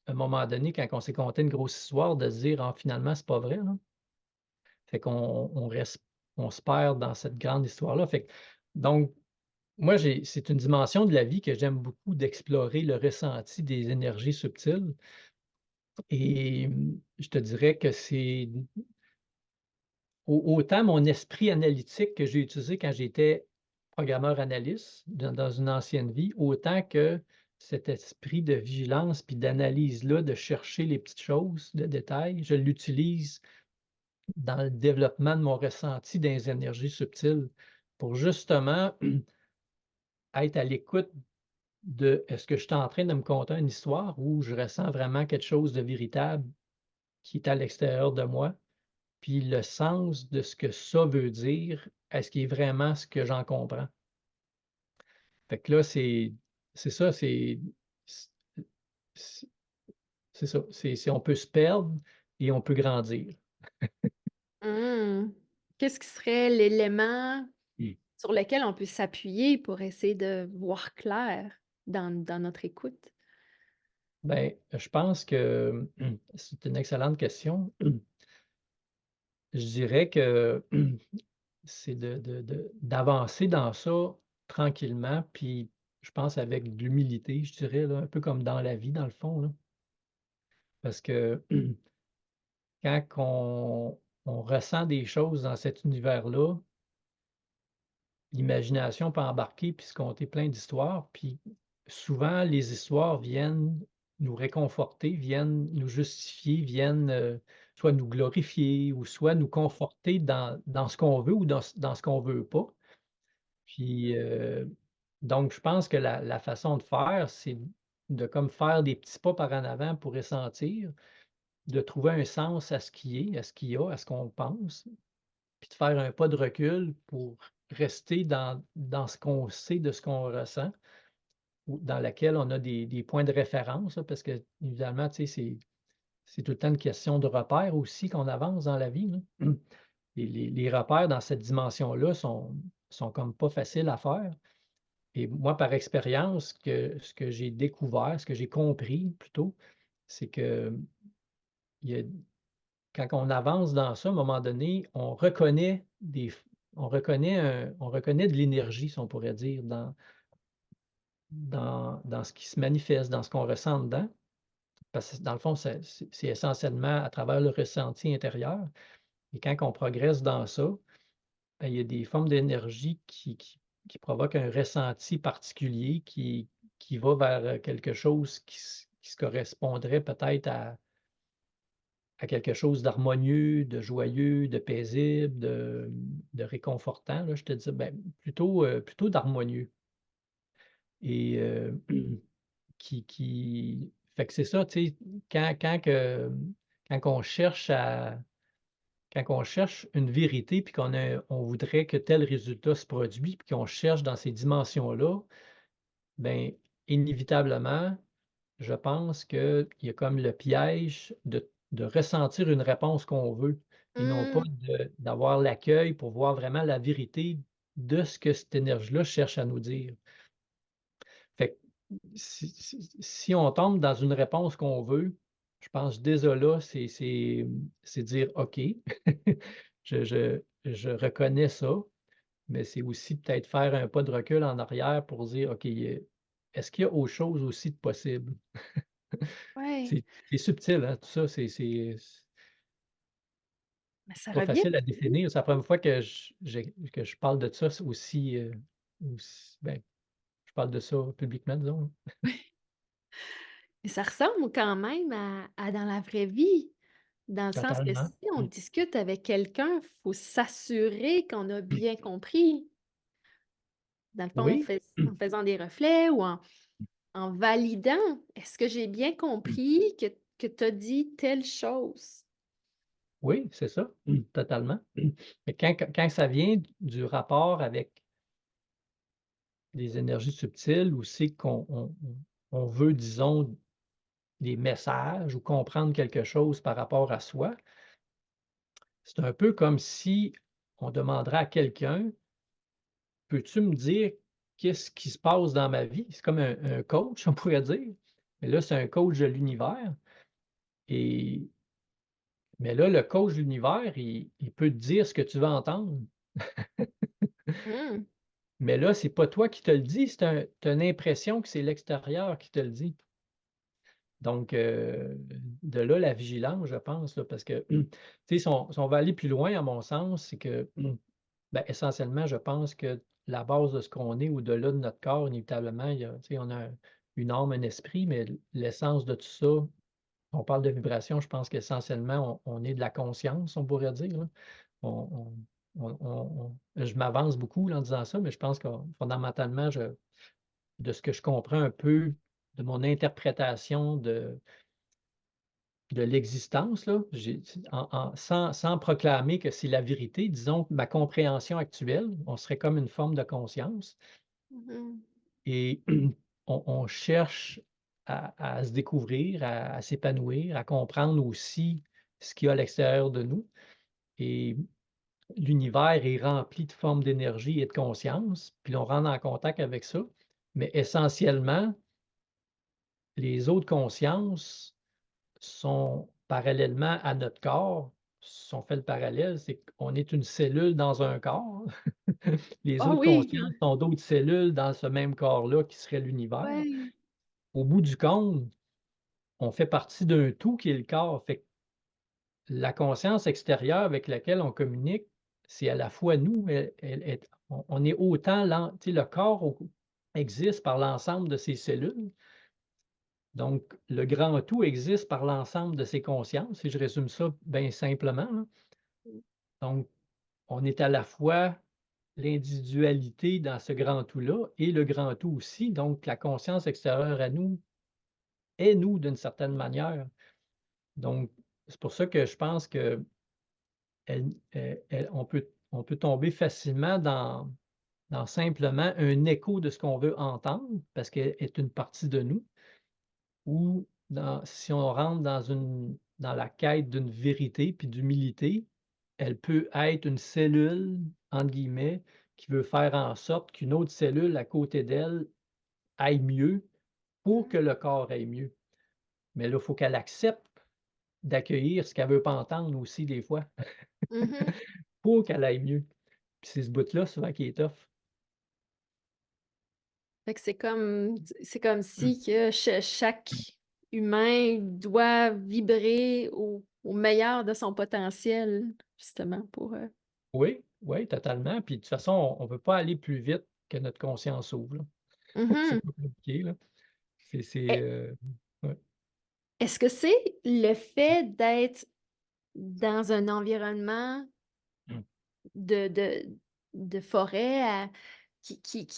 à un moment donné, quand on s'est conté une grosse histoire, de se dire: «Ah, finalement, c'est pas vrai, là». Fait qu'on reste on se perd dans cette grande histoire-là. Fait que donc moi, c'est une dimension de la vie que j'aime beaucoup d'explorer le ressenti des énergies subtiles et je te dirais que c'est autant mon esprit analytique que j'ai utilisé quand j'étais programmeur analyste dans une ancienne vie, autant que cet esprit de vigilance puis d'analyse-là, de chercher les petites choses, de détails, je l'utilise dans le développement de mon ressenti dans les énergies subtiles pour justement être à l'écoute de est-ce que je suis en train de me conter une histoire ou je ressens vraiment quelque chose de véritable qui est à l'extérieur de moi? Puis le sens de ce que ça veut dire, est-ce qu'il est vraiment ce que j'en comprends? Fait que là, c'est ça, c c c'est ça, c'est on peut se perdre et on peut grandir. Mmh. Qu'est-ce qui serait l'élément Mmh. sur lequel on peut s'appuyer pour essayer de voir clair dans notre écoute? Ben, je pense que c'est une excellente question. Je dirais que c'est d'avancer dans ça tranquillement, puis je pense avec de l'humilité, je dirais là, un peu comme dans la vie dans le fond là. Parce que quand on ressent des choses dans cet univers-là, l'imagination peut embarquer puis se conter plein d'histoires, puis souvent les histoires viennent nous réconforter, viennent nous justifier, viennent, soit nous glorifier ou soit nous conforter dans ce qu'on veut ou dans ce qu'on veut pas. Puis, donc je pense que la façon de faire, c'est de comme faire des petits pas par en avant pour ressentir, de trouver un sens à ce qui est, à ce qu'il y a, à ce qu'on pense, puis de faire un pas de recul pour rester dans ce qu'on sait de ce qu'on ressent ou dans laquelle on a des points de référence, là, parce qu'évidemment, tu sais, c'est tout le temps une question de repères aussi qu'on avance dans la vie, là. Et les repères dans cette dimension-là sont comme pas faciles à faire. Et moi, par expérience, ce que j'ai découvert, ce que j'ai compris plutôt, c'est que il y a quand on avance dans ça, à un moment donné, on reconnaît de l'énergie, si on pourrait dire, dans ce qui se manifeste, dans ce qu'on ressent dedans. Parce que dans le fond, c'est essentiellement à travers le ressenti intérieur et quand on progresse dans ça, ben, il y a des formes d'énergie qui provoquent un ressenti particulier qui va vers, quelque chose qui se correspondrait peut-être à quelque chose d'harmonieux, de joyeux, de paisible, de réconfortant, là, je te dis, ben, plutôt d'harmonieux et qui fait que c'est ça, tu sais, quand quand que quand on cherche à quand on cherche une vérité puis on voudrait que tel résultat se produit, puis qu'on cherche dans ces dimensions-là, ben, inévitablement, je pense qu'il y a comme le piège de ressentir une réponse qu'on veut et non pas Mmh. d'avoir l'accueil pour voir vraiment la vérité de ce que cette énergie-là cherche à nous dire. Fait que si on tombe dans une réponse qu'on veut, je pense déjà là, c'est dire: «OK, je reconnais ça», mais c'est aussi peut-être faire un pas de recul en arrière pour dire: «OK, est-ce qu'il y a autre chose aussi de possible?» Ouais, C'est subtil, hein, tout ça, c'est mais ça pas revient facile à définir. C'est la première fois que je parle de ça aussi, aussi ben, je parle de ça publiquement, disons, hein. mais ça ressemble quand même à dans la vraie vie, dans le sens que Totalement. si on discute avec quelqu'un, il faut s'assurer qu'on a bien compris. Dans le fond, Oui. en faisant des reflets ou en validant: «Est-ce que j'ai bien compris que tu as dit telle chose?» Oui, c'est ça, totalement. Mais quand ça vient du rapport avec les énergies subtiles où c'est qu'on veut, disons, des messages ou comprendre quelque chose par rapport à soi, c'est un peu comme si on demanderait à quelqu'un: «Peux-tu me dire qu'est-ce qui se passe dans ma vie?» C'est comme un coach, on pourrait dire, mais là, c'est un coach de l'univers et mais là, le coach de l'univers, il peut te dire ce que tu veux entendre. Mmh. Mais là, c'est pas toi qui te le dis, tu as une impression que c'est l'extérieur qui te le dit. Donc, de là la vigilance, je pense, là, parce que, tu sais, si on va aller plus loin, à mon sens, c'est que, ben, essentiellement, je pense que la base de ce qu'on est au-delà de notre corps, inévitablement, il y a, tu sais, on a une âme, un esprit, mais l'essence de tout ça, on parle de vibration, je pense qu'essentiellement, on est de la conscience, on pourrait dire, là. On je m'avance beaucoup là, en disant ça, mais je pense que fondamentalement, de ce que je comprends un peu de mon interprétation de l'existence là, j'ai sans proclamer que c'est la vérité, disons que ma compréhension actuelle, on serait comme une forme de conscience Mmh. et on cherche à se découvrir, à s'épanouir, à comprendre aussi ce qu'il y a à l'extérieur de nous et l'univers est rempli de formes d'énergie et de conscience, puis on rentre en contact avec ça, mais essentiellement, les autres consciences sont parallèlement à notre corps. Si on fait le parallèle, c'est qu'on est une cellule dans un corps. Les Ah autres oui! consciences sont d'autres cellules dans ce même corps-là qui serait l'univers. Ouais. Au bout du compte, on fait partie d'un tout qui est le corps. Fait que la conscience extérieure avec laquelle on communique, c'est à la fois nous, elle est on est autant tu sais, le corps existe par l'ensemble de ses cellules. Donc, le grand tout existe par l'ensemble de ses consciences, si je résume ça bien simplement, là. Donc, on est à la fois l'individualité dans ce grand tout-là et le grand tout aussi. Donc, la conscience extérieure à nous est nous d'une certaine manière. Donc, c'est pour ça que je pense que on peut tomber facilement dans simplement un écho de ce qu'on veut entendre, parce qu'elle est une partie de nous, ou si on rentre dans la quête d'une vérité puis d'humilité, elle peut être une cellule, entre guillemets, qui veut faire en sorte qu'une autre cellule à côté d'elle aille mieux pour que le corps aille mieux. Mais là, il faut qu'elle accepte d'accueillir ce qu'elle veut pas entendre aussi des fois, Mmh. pour qu'elle aille mieux. Puis c'est ce bout-là souvent qui est tough. Fait que c'est comme si que chaque humain doit vibrer au meilleur de son potentiel, justement pour, Oui, oui, totalement. Puis de toute façon, on ne peut pas aller plus vite que notre conscience s'ouvre, là. C'est mmh pas compliqué, là. C'est, Et ouais. est-ce que c'est le fait d'être dans un environnement Mmh. de de forêt qui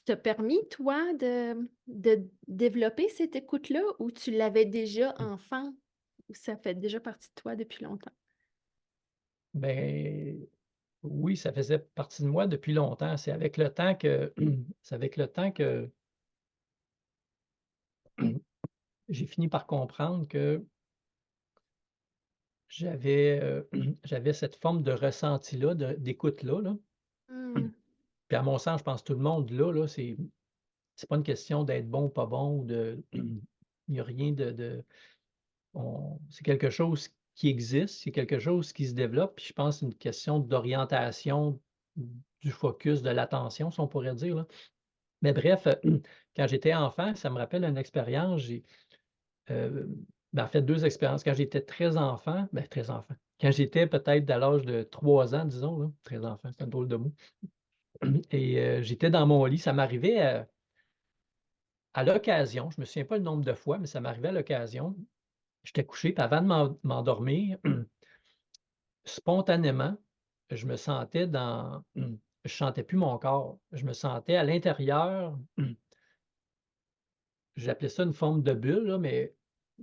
t'a permis, toi, de développer cette écoute-là ou tu l'avais déjà Mmh. enfant? Ou ça fait déjà partie de toi depuis longtemps? Ben, oui, ça faisait partie de moi depuis longtemps. C'est avec le temps que c'est avec le temps que j'ai fini par comprendre que j'avais, j'avais cette forme de ressenti-là, d'écoute-là, là. Mmh. Puis à mon sens, je pense que tout le monde là, c'est pas une question d'être bon ou pas bon ou il y a rien de c'est quelque chose qui existe, c'est quelque chose qui se développe, puis je pense que c'est une question d'orientation du focus, de l'attention, si on pourrait dire, là. Mais bref, quand j'étais enfant, ça me rappelle une expérience, heu, ben, en fait 2 expériences. Quand j'étais très enfant, ben, très enfant, quand j'étais peut-être à l'âge de 3 ans, disons, là, très enfant, c'est un drôle de mot et j'étais dans mon lit. Ça m'arrivait, à l'occasion, je me souviens pas le nombre de fois, mais ça m'arrivait à l'occasion. J'étais couché, puis avant de m'endormir, spontanément, je me sentais je sentais plus mon corps. Je me sentais à l'intérieur, j'appelais ça une forme de bulle, là, mais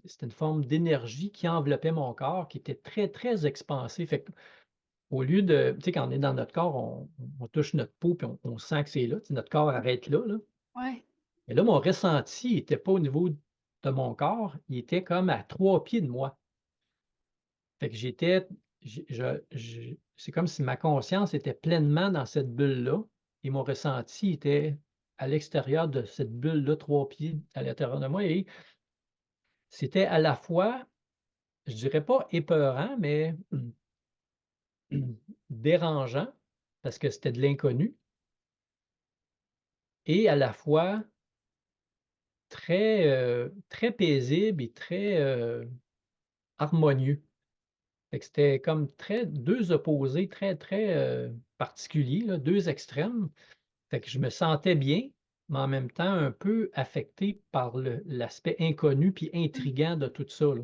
c'était une forme d'énergie qui enveloppait mon corps, qui était très, très expansée. Fait qu'au lieu de tu sais, quand on est dans notre corps, on touche notre peau puis on sent que c'est là, tu sais, notre corps arrête là, là. Ouais. Mais là, mon ressenti était pas au niveau de mon corps, il était comme à 3 pieds de moi. Fait que j'étais je c'est comme si ma conscience était pleinement dans cette bulle-là et mon ressenti était à l'extérieur de cette bulle-là, 3 pieds à l'intérieur de moi et c'était à la fois, je dirais pas épeurant, mais dérangeant parce que c'était de l'inconnu et à la fois très, très paisible et très, harmonieux. Fait que c'était comme très 2 opposés très, très, particuliers là, 2 extrêmes. Fait que je me sentais bien, mais en même temps un peu affecté par l'aspect inconnu puis Mmh. intriguant de tout ça, là.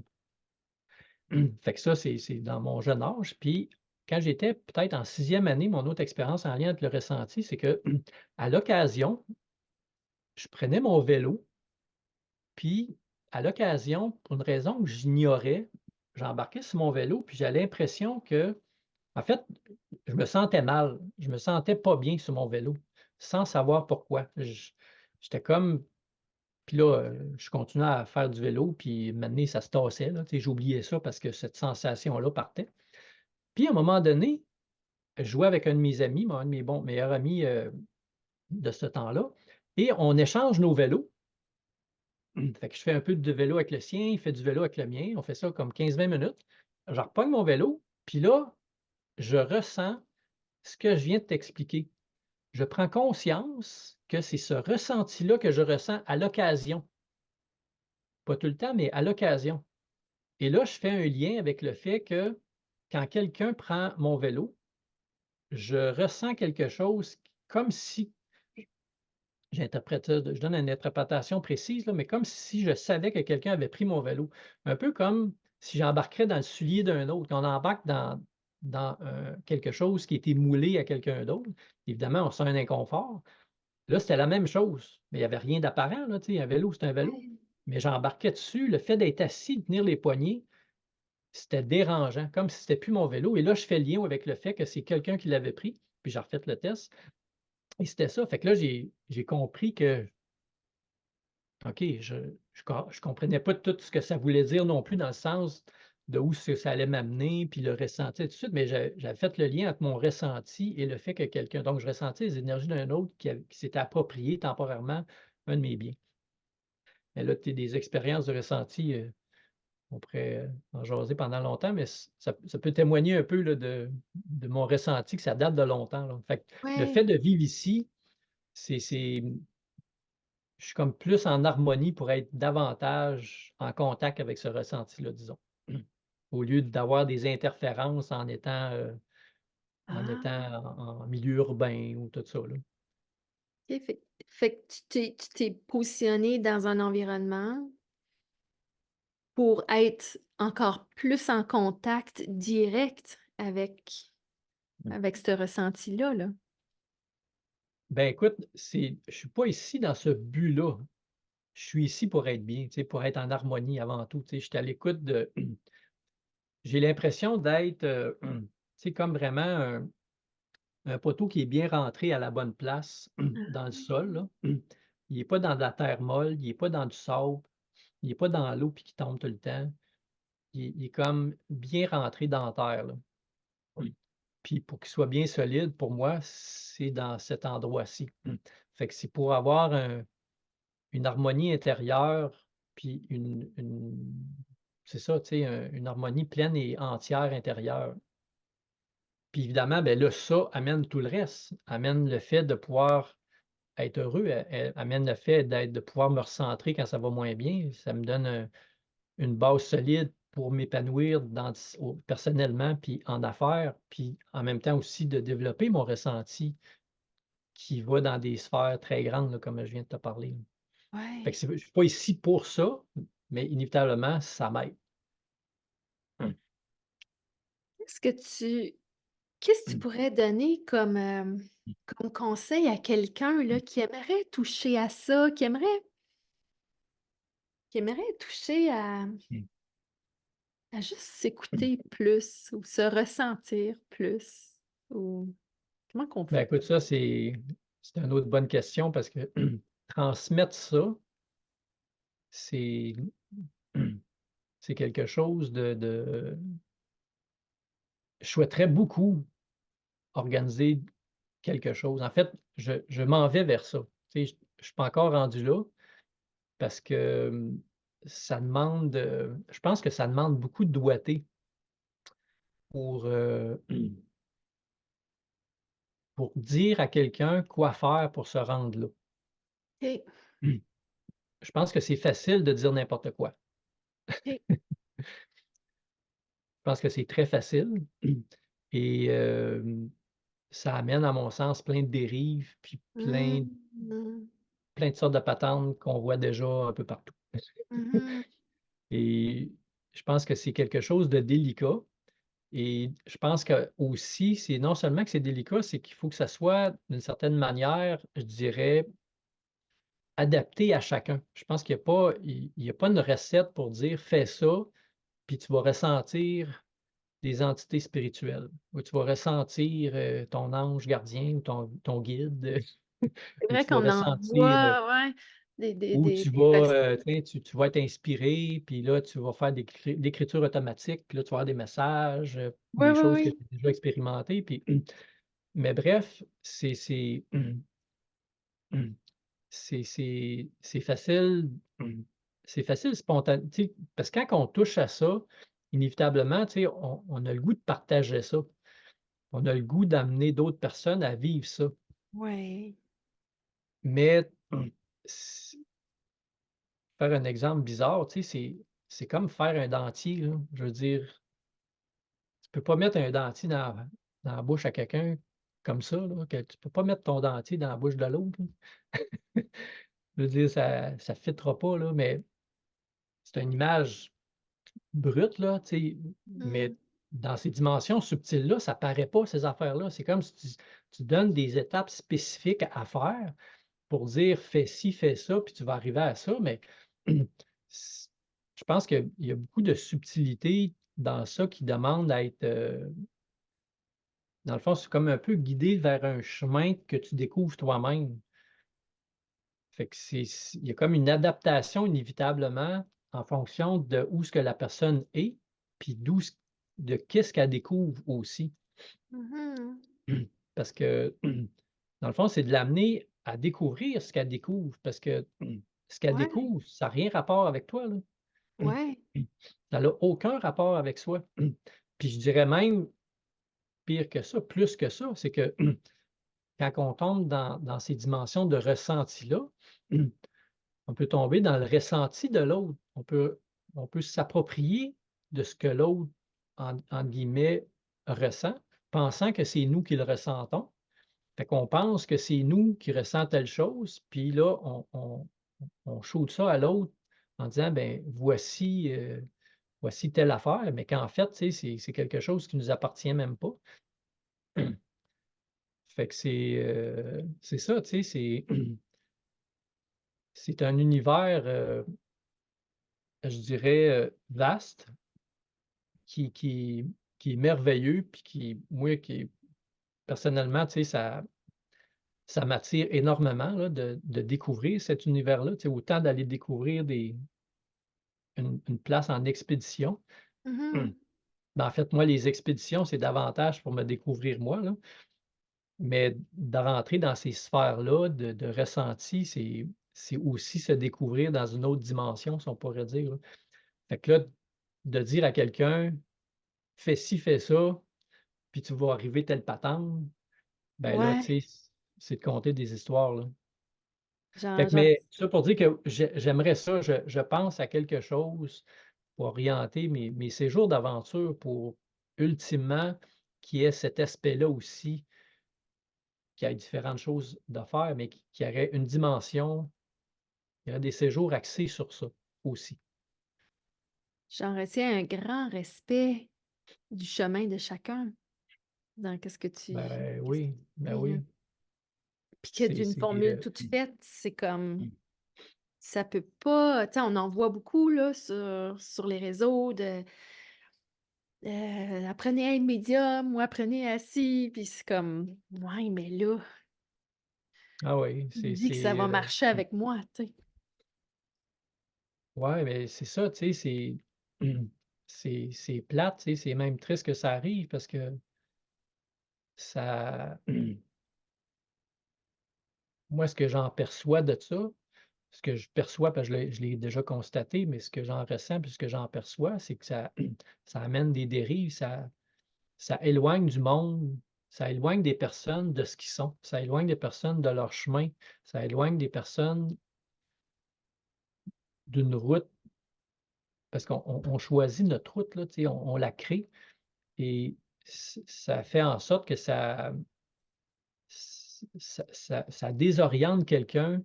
Fait que ça, c'est dans mon jeune âge. Puis quand j'étais peut-être en 6e année, mon autre expérience en lien avec le ressenti, c'est que à l'occasion, je prenais mon vélo, puis à l'occasion, pour une raison que j'ignorais, j'embarquais sur mon vélo, puis j'ai l'impression que en fait, je me sentais mal. Je me sentais pas bien sur mon vélo, sans savoir pourquoi. J'étais comme puis là, je continuais à faire du vélo, puis maintenant ça se tassait, là, tu sais, j'oubliais ça parce que cette sensation-là partait. Puis à un moment donné, je jouais avec un de mes amis, un de mes bons meilleurs amis, de ce temps-là et on échange nos vélos. Fait que je fais un peu de vélo avec le sien, il fait du vélo avec le mien. On fait ça comme 15-20 minutes. Je repogne mon vélo, puis là, je ressens ce que je viens de t'expliquer. Je prends conscience que c'est ce ressenti-là que je ressens à l'occasion. Pas tout le temps, mais à l'occasion. Et là, je fais un lien avec le fait que quand quelqu'un prend mon vélo, je ressens quelque chose comme si j'interprète ça, je donne une interprétation précise, là, mais comme si je savais que quelqu'un avait pris mon vélo. Un peu comme si j'embarquerais dans le soulier d'un autre, qu'on embarque dans quelque chose qui a été moulé à quelqu'un d'autre. Évidemment, on sent un inconfort. Là, c'était la même chose, mais il y avait rien d'apparent, là, tu sais, un vélo, c'est un vélo. Ouais. Mais j'embarquais dessus, le fait d'être assis, de tenir les poignets, c'était dérangeant, comme si c'était plus mon vélo et là, je fais le lien avec le fait que c'est quelqu'un qui l'avait pris, puis j'ai refait le test et c'était ça. Fait que là, j'ai compris que, OK, je comprenais pas tout ce que ça voulait dire non plus dans le sens de où ce que ça allait m'amener, puis le ressenti et tout de suite, mais j'avais fait le lien entre mon ressenti et le fait que quelqu'un donc je ressentais les énergies d'un autre qui s'était approprié temporairement un de mes biens. Mais là, tu des expériences de ressenti, on pourrait, en jaser pendant longtemps, mais ça peut témoigner un peu là de mon ressenti que ça date de longtemps, là. Fait que le Ouais. fait de vivre ici, je suis comme plus en harmonie pour être davantage en contact avec ce ressenti-là, disons. Au lieu d'avoir des interférences en Ah! étant en milieu urbain ou tout ça, là. OK, fait que tu t'es positionné dans un environnement pour être encore plus en contact direct Mmh. avec ce ressenti-là, là. Ben, écoute, je suis pas ici dans ce but-là. Je suis ici pour être bien, tu sais, pour être en harmonie avant tout, tu sais. Je suis à l'écoute de j'ai l'impression d'être, tu sais, comme vraiment un poteau qui est bien rentré à la bonne place dans le sol, là. Il est pas dans de la terre molle, il est pas dans du sable, il est pas dans l'eau puis qui tombe tout le temps. Il est comme bien rentré dans la terre, là. Puis pour qu'il soit bien solide, pour moi, c'est dans cet endroit-ci. Fait que c'est pour avoir une harmonie intérieure, puis c'est ça, tu sais, une harmonie pleine et entière intérieure. Puis évidemment, ben là, ça amène tout le reste, amène le fait de pouvoir être heureux, amène le fait de pouvoir me recentrer quand ça va moins bien. Ça me donne une base solide pour m'épanouir personnellement, puis en affaires, puis en même temps aussi de développer mon ressenti qui va dans des sphères très grandes, là, comme je viens de te parler. Fait que Ouais. je ne suis pas ici pour ça, mais inévitablement, ça m'aide. Mmh. Qu'est-ce que tu qu'est-ce que tu Mmh. pourrais donner comme, comme conseil à quelqu'un, là, Mmh. qui aimerait toucher à ça, qui aimerait toucher Mmh. à juste s'écouter plus ou se ressentir plus ou comment qu'on Ben, fait? écoute, ça, c'est une autre bonne question parce que transmettre ça, c'est c'est quelque chose je souhaiterais beaucoup organiser quelque chose. En fait, je m'en vais vers ça. Tu sais, je suis pas encore rendu là parce que, ça demande, je pense que ça demande beaucoup de doigté pour, pour dire à quelqu'un quoi faire pour se rendre là. OK, Je pense que c'est facile de dire n'importe quoi. OK. Je pense que c'est très facile et ça amène, à mon sens, plein de dérives, puis Mmh mh. plein de sortes de patentes qu'on voit déjà un peu partout. Mmh. Et je pense que c'est quelque chose de délicat et je pense que aussi, c'est non seulement que c'est délicat, c'est qu'il faut que ça soit d'une certaine manière, je dirais, adapté à chacun. Je pense qu'il y a pas une recette pour dire: «Fais ça, puis tu vas ressentir des entités spirituelles ou tu vas ressentir, ton ange gardien ou ton guide, C'est ou vrai tu vas qu'on en ressentir, voit, ouais, des des ou des tu des vas, personnes. tu vas être inspiré, puis là, tu vas faire l'écriture automatique, puis là, tu vas avoir des messages, Oui, des oui, choses que oui. j'ai déjà expérimentées, puis mais bref, c'est facile, c'est facile tu sais, parce que quand on touche à ça, inévitablement, tu sais, on a le goût de partager ça. On a le goût d'amener d'autres personnes à vivre ça. Ouais. Mais s faire un exemple bizarre, tu sais, c'est comme faire un dentier, là. Je veux dire, tu peux pas mettre un dentier dans la bouche à quelqu'un comme ça, là, que tu peux pas mettre ton dentier dans la bouche de l'autre, là. Je veux dire, ça fittera pas, là, mais c'est une image brute, là, tu sais, mais Mmh. dans ces dimensions subtiles-là, ça paraît pas ces affaires-là. C'est comme si tu donnes des étapes spécifiques à faire pour dire: «Fais ci, fais ça, puis tu vas arriver à ça», mais s je pense qu'il y a beaucoup de subtilité dans ça qui demande à être, dans le fond, c'est comme un peu guidé vers un chemin que tu découvres toi-même. Fait que il y a comme une adaptation inévitablement en fonction de où ce que la personne est, puis de qu'est-ce qu'elle découvre aussi. Mmh. Parce que, dans le fond, c'est de l'amener à découvrir ce qu'elle découvre, parce que ce qu'elle Ouais, découvre, ça a rien rapport avec toi, là. ouais. Ça n'a aucun rapport avec soi. Puis je dirais même pire que ça, plus que ça, c'est que quand on tombe dans ces dimensions de ressenti-là, on peut tomber dans le ressenti de l'autre. On peut s'approprier de ce que l'autre, entre guillemets, «ressent», pensant que c'est nous qui le ressentons. Fait qu'on pense que c'est nous qui ressent telle chose, puis là, on shoot ça à l'autre en disant: «Ben, voici telle affaire», mais qu'en fait, tu sais, c'est quelque chose qui nous appartient même pas. Fait que c'est ça, tu sais, c'est un univers, je dirais, vaste qui qui qui est merveilleux, puis qui personnellement, tu sais, ça m'attire énormément là de découvrir cet univers-là, tu sais, autant d'aller découvrir une place en expédition. Mmh. Ben, en fait, moi, les expéditions, c'est davantage pour me découvrir moi, là, mais de rentrer dans ces sphères-là de ressenti, c'est aussi se découvrir dans une autre dimension, si on pourrait dire, là. Fait que là, de dire à quelqu'un: «Fais ci, fais ça, puis tu vas arriver telle patente», ben là, Ouais. tu sais, c'est de conter des histoires, là. Fait J'en que j'en mais ça pour dire que j'aimerais ça, je pense à quelque chose pour orienter mes séjours d'aventure pour ultimement qu'il y ait cet aspect-là aussi, qu'il y ait différentes choses de faire, mais qu'il y aurait une dimension, il y aurait des séjours axés sur ça aussi. j'en retiens un grand respect du chemin de chacun dans Ben qu'est-ce que oui, tu ben vis, là. oui. Puis que C'est d'une c'est, formule toute faite, c'est comme ça peut pas, tu sais, on en voit beaucoup là sur les réseaux de, apprenez à être médium ou apprenez à ci, puis c'est comme, ouais, mais là, Ah oui, il dit que ça va marcher avec moi, tu sais? ouais, mais c'est ça, tu sais, c'est plate, tu sais, c'est même triste que ça arrive parce que ça moi, ce que j'en perçois de ça, ce que je perçois, parce que je l'ai déjà constaté, mais ce que j'en ressens puis ce que j'en perçois, c'est que ça ça amène des dérives, ça éloigne du monde, ça éloigne des personnes de ce qu'ils sont, ça éloigne des personnes de leur chemin, ça éloigne des personnes d'une route parce qu'on choisit notre route là, tu sais, on la crée et ça fait en sorte que ça désoriente quelqu'un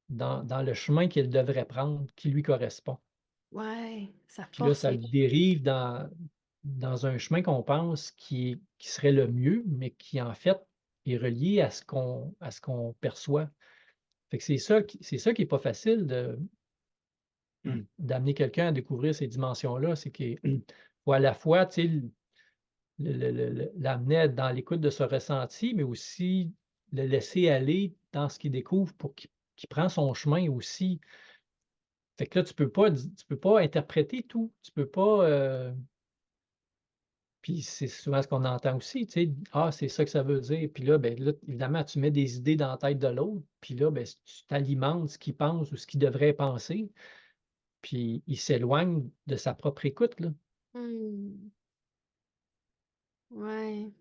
dans le chemin qu'il devrait prendre, qui lui correspond. Ouais, ça Puis là, force ça les le dérive dans un chemin qu'on pense qui serait le mieux, mais qui en fait est relié à ce qu'on perçoit. Fait que c'est ça qui est pas facile d'amener quelqu'un à découvrir ces dimensions-là. C'est qu'il faut à la fois, tu sais, l'amener à être dans l'écoute de ce ressenti, mais aussi le laisser aller dans ce qu'il découvre pour qu'il prend son chemin aussi. Fait que là, tu peux pas interpréter tout. Tu peux pas, puis c'est souvent ce qu'on entend aussi, tu sais: «Ah, c'est ça que ça veut dire». Puis là, ben, là, évidemment, tu mets des idées dans la tête de l'autre, puis là, ben, tu t'alimentes ce qu'il pense ou ce qu'il devrait penser, puis il s'éloigne de sa propre écoute, là. mmh, ouais,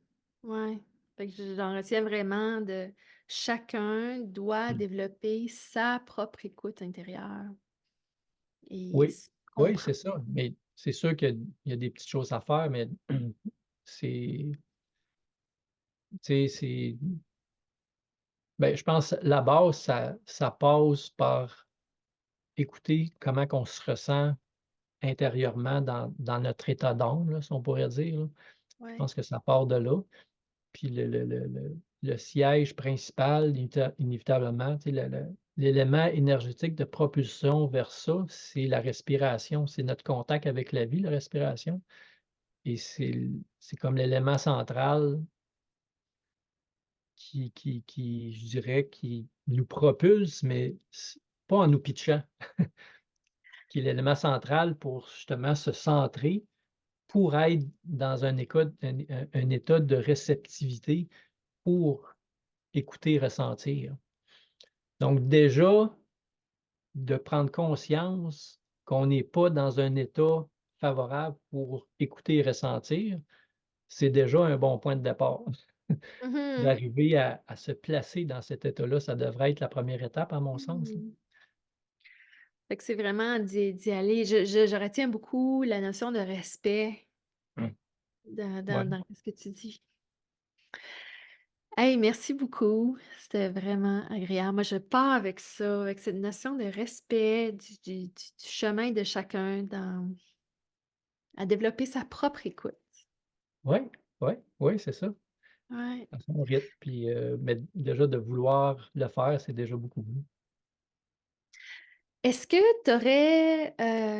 ouais. Fait que j'en retiens vraiment de chacun doit Mmh. développer sa propre écoute intérieure et Oui, se oui, comprendre. c'est ça, mais c'est sûr qu'il y a des petites choses à faire, mais c'est tu sais, c'est ben, je pense la base, ça passe par écouter comment qu'on se ressent intérieurement dans notre état d'âme, là, si on pourrait dire, là. Je Ouais. pense que ça part de là. Puis le siège principal, inévitablement, tu sais, l'élément énergétique de propulsion vers ça, c'est la respiration. C'est notre contact avec la vie, la respiration et c'est comme l'élément central qui, je dirais, qui nous propulse, mais pas en nous pitchant, qui est l'élément central pour justement se centrer, pour être dans un état de réceptivité pour écouter, ressentir. Donc déjà, de prendre conscience qu'on n'est pas dans un état favorable pour écouter et ressentir, c'est déjà un bon point de départ. Mmh. D'arriver à se placer dans cet état-là, ça devrait être la première étape à mon sens, là. Mmh. Fait que c'est vraiment d'y aller. Je retiens beaucoup la notion de respect Mmh. dans Ouais. ce que tu dis. Hey, merci beaucoup. C'était vraiment agréable. Moi, je pars avec ça, avec cette notion de respect du chemin de chacun à développer sa propre écoute. Ouais, ouais, ouais, c'est ça, Ouais. à son rythme, puis, mais déjà de vouloir le faire, c'est déjà beaucoup mieux. Est-ce que tu aurais,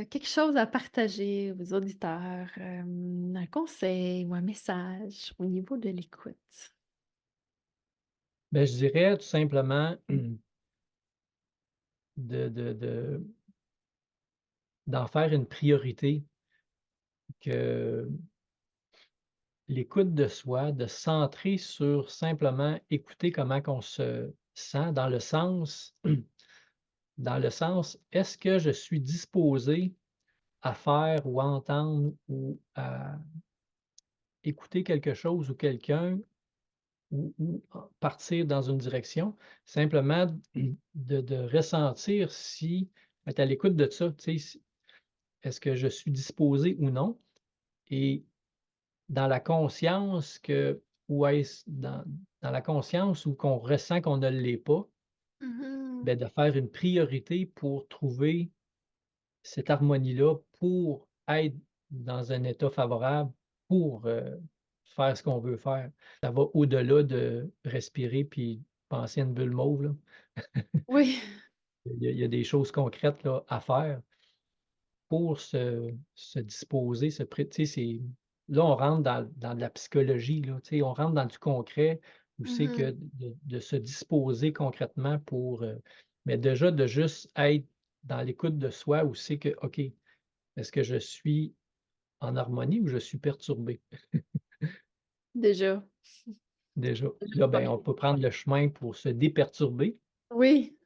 quelque chose à partager aux auditeurs, un conseil ou un message au niveau de l'écoute? Ben, je dirais tout simplement de d'en faire une priorité, que l'écoute de soi, de se centrer sur simplement écouter comment qu'on se sent dans le sens, est-ce que je suis disposé à faire ou à entendre ou à écouter quelque chose ou quelqu'un ou partir dans une direction? Simplement de ressentir si être à l'écoute de ça, tu sais, est-ce que je suis disposé ou non? Et dans la conscience que ou est-ce dans la conscience où qu'on ressent qu'on ne l'est pas, Mmh. beh, de faire une priorité pour trouver cette harmonie-là, pour être dans un état favorable, pour, faire ce qu'on veut faire. Ça va au-delà de respirer puis penser à une bulle mauve, là. Oui. Il y a des choses concrètes là, à faire pour se disposer, se pré tu sais, c'est là, on rentre dans de la psychologie, là, tu sais, on rentre dans du concret où c'est Mmh. que de se disposer concrètement pour, mais déjà de juste être dans l'écoute de soi où c'est que: «OK, est-ce que je suis en harmonie ou je suis perturbé?» Déjà, Déjà. déjà Puis là, pas ben, on pire. peut prendre le chemin pour se déperturber, Oui,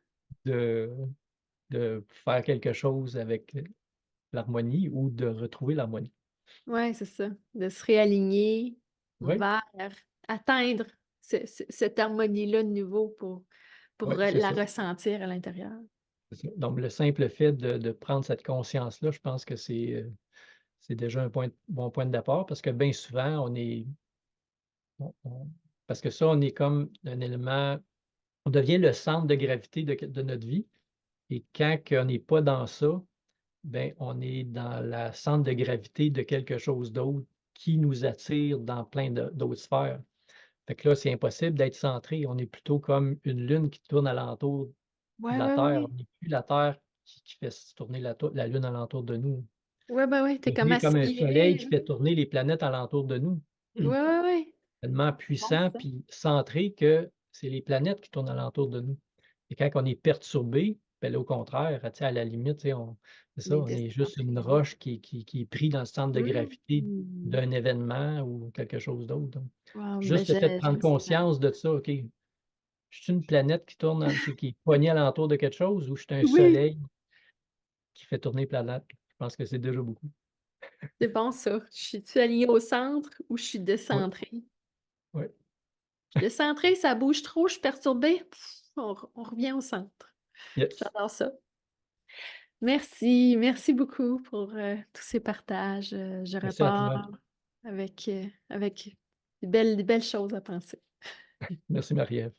de faire quelque chose avec l'harmonie ou de retrouver l'harmonie. ouais, c'est ça, de se réaligner Oui, vers atteindre cette harmonie-là de nouveau pour oui, c'est la ça, ressentir à l'intérieur. c'est ça. Donc le simple fait de prendre cette conscience-là, je pense que c'est déjà un bon point de départ parce que bien souvent, on parce que ça, on est comme un élément on devient le centre de gravité de notre vie et quand on n'est pas dans ça, ben on est dans la centre de gravité de quelque chose d'autre qui nous attire dans plein d'autres sphères. Fait que là, c'est impossible d'être centré. On est plutôt comme une lune qui tourne alentour de Ouais, la ouais, Terre. ouais. On n'est plus la Terre qui fait tourner la lune alentour de nous. Ouais, bah, ouais, tu On es comme devient comme un soleil aspiré, qui là. fait tourner les planètes alentour de nous. Ouais, ouais, ouais. Tellement Bon puissant ça. puis centré que c'est les planètes qui tournent alentour de nous. Et quand on est perturbé, ben là, au contraire, tu sais, à la limite, tu sais, c'est On ça, est on est juste une décentré. roche qui est pris dans le centre de gravité Mmh. d'un événement ou quelque chose d'autre, donc Wow, ben, juste le fait de prendre j'aime ces images. conscience de ça, OK, je suis une planète qui tourne qui est poignée alentour de quelque chose ou je suis un Oui, soleil qui fait tourner les planètes? Je pense que c'est déjà beaucoup. c'est bon ça. Je suis-tu alignée au centre ou je suis Oui, décentrée? oui, Je suis décentrée, ça bouge trop, je suis perturbée, on revient au centre. yes. J'adore ça. Merci, merci beaucoup pour, tous ces partages, je Merci à toi. repars avec des belles choses à penser. Merci Marie-Ève.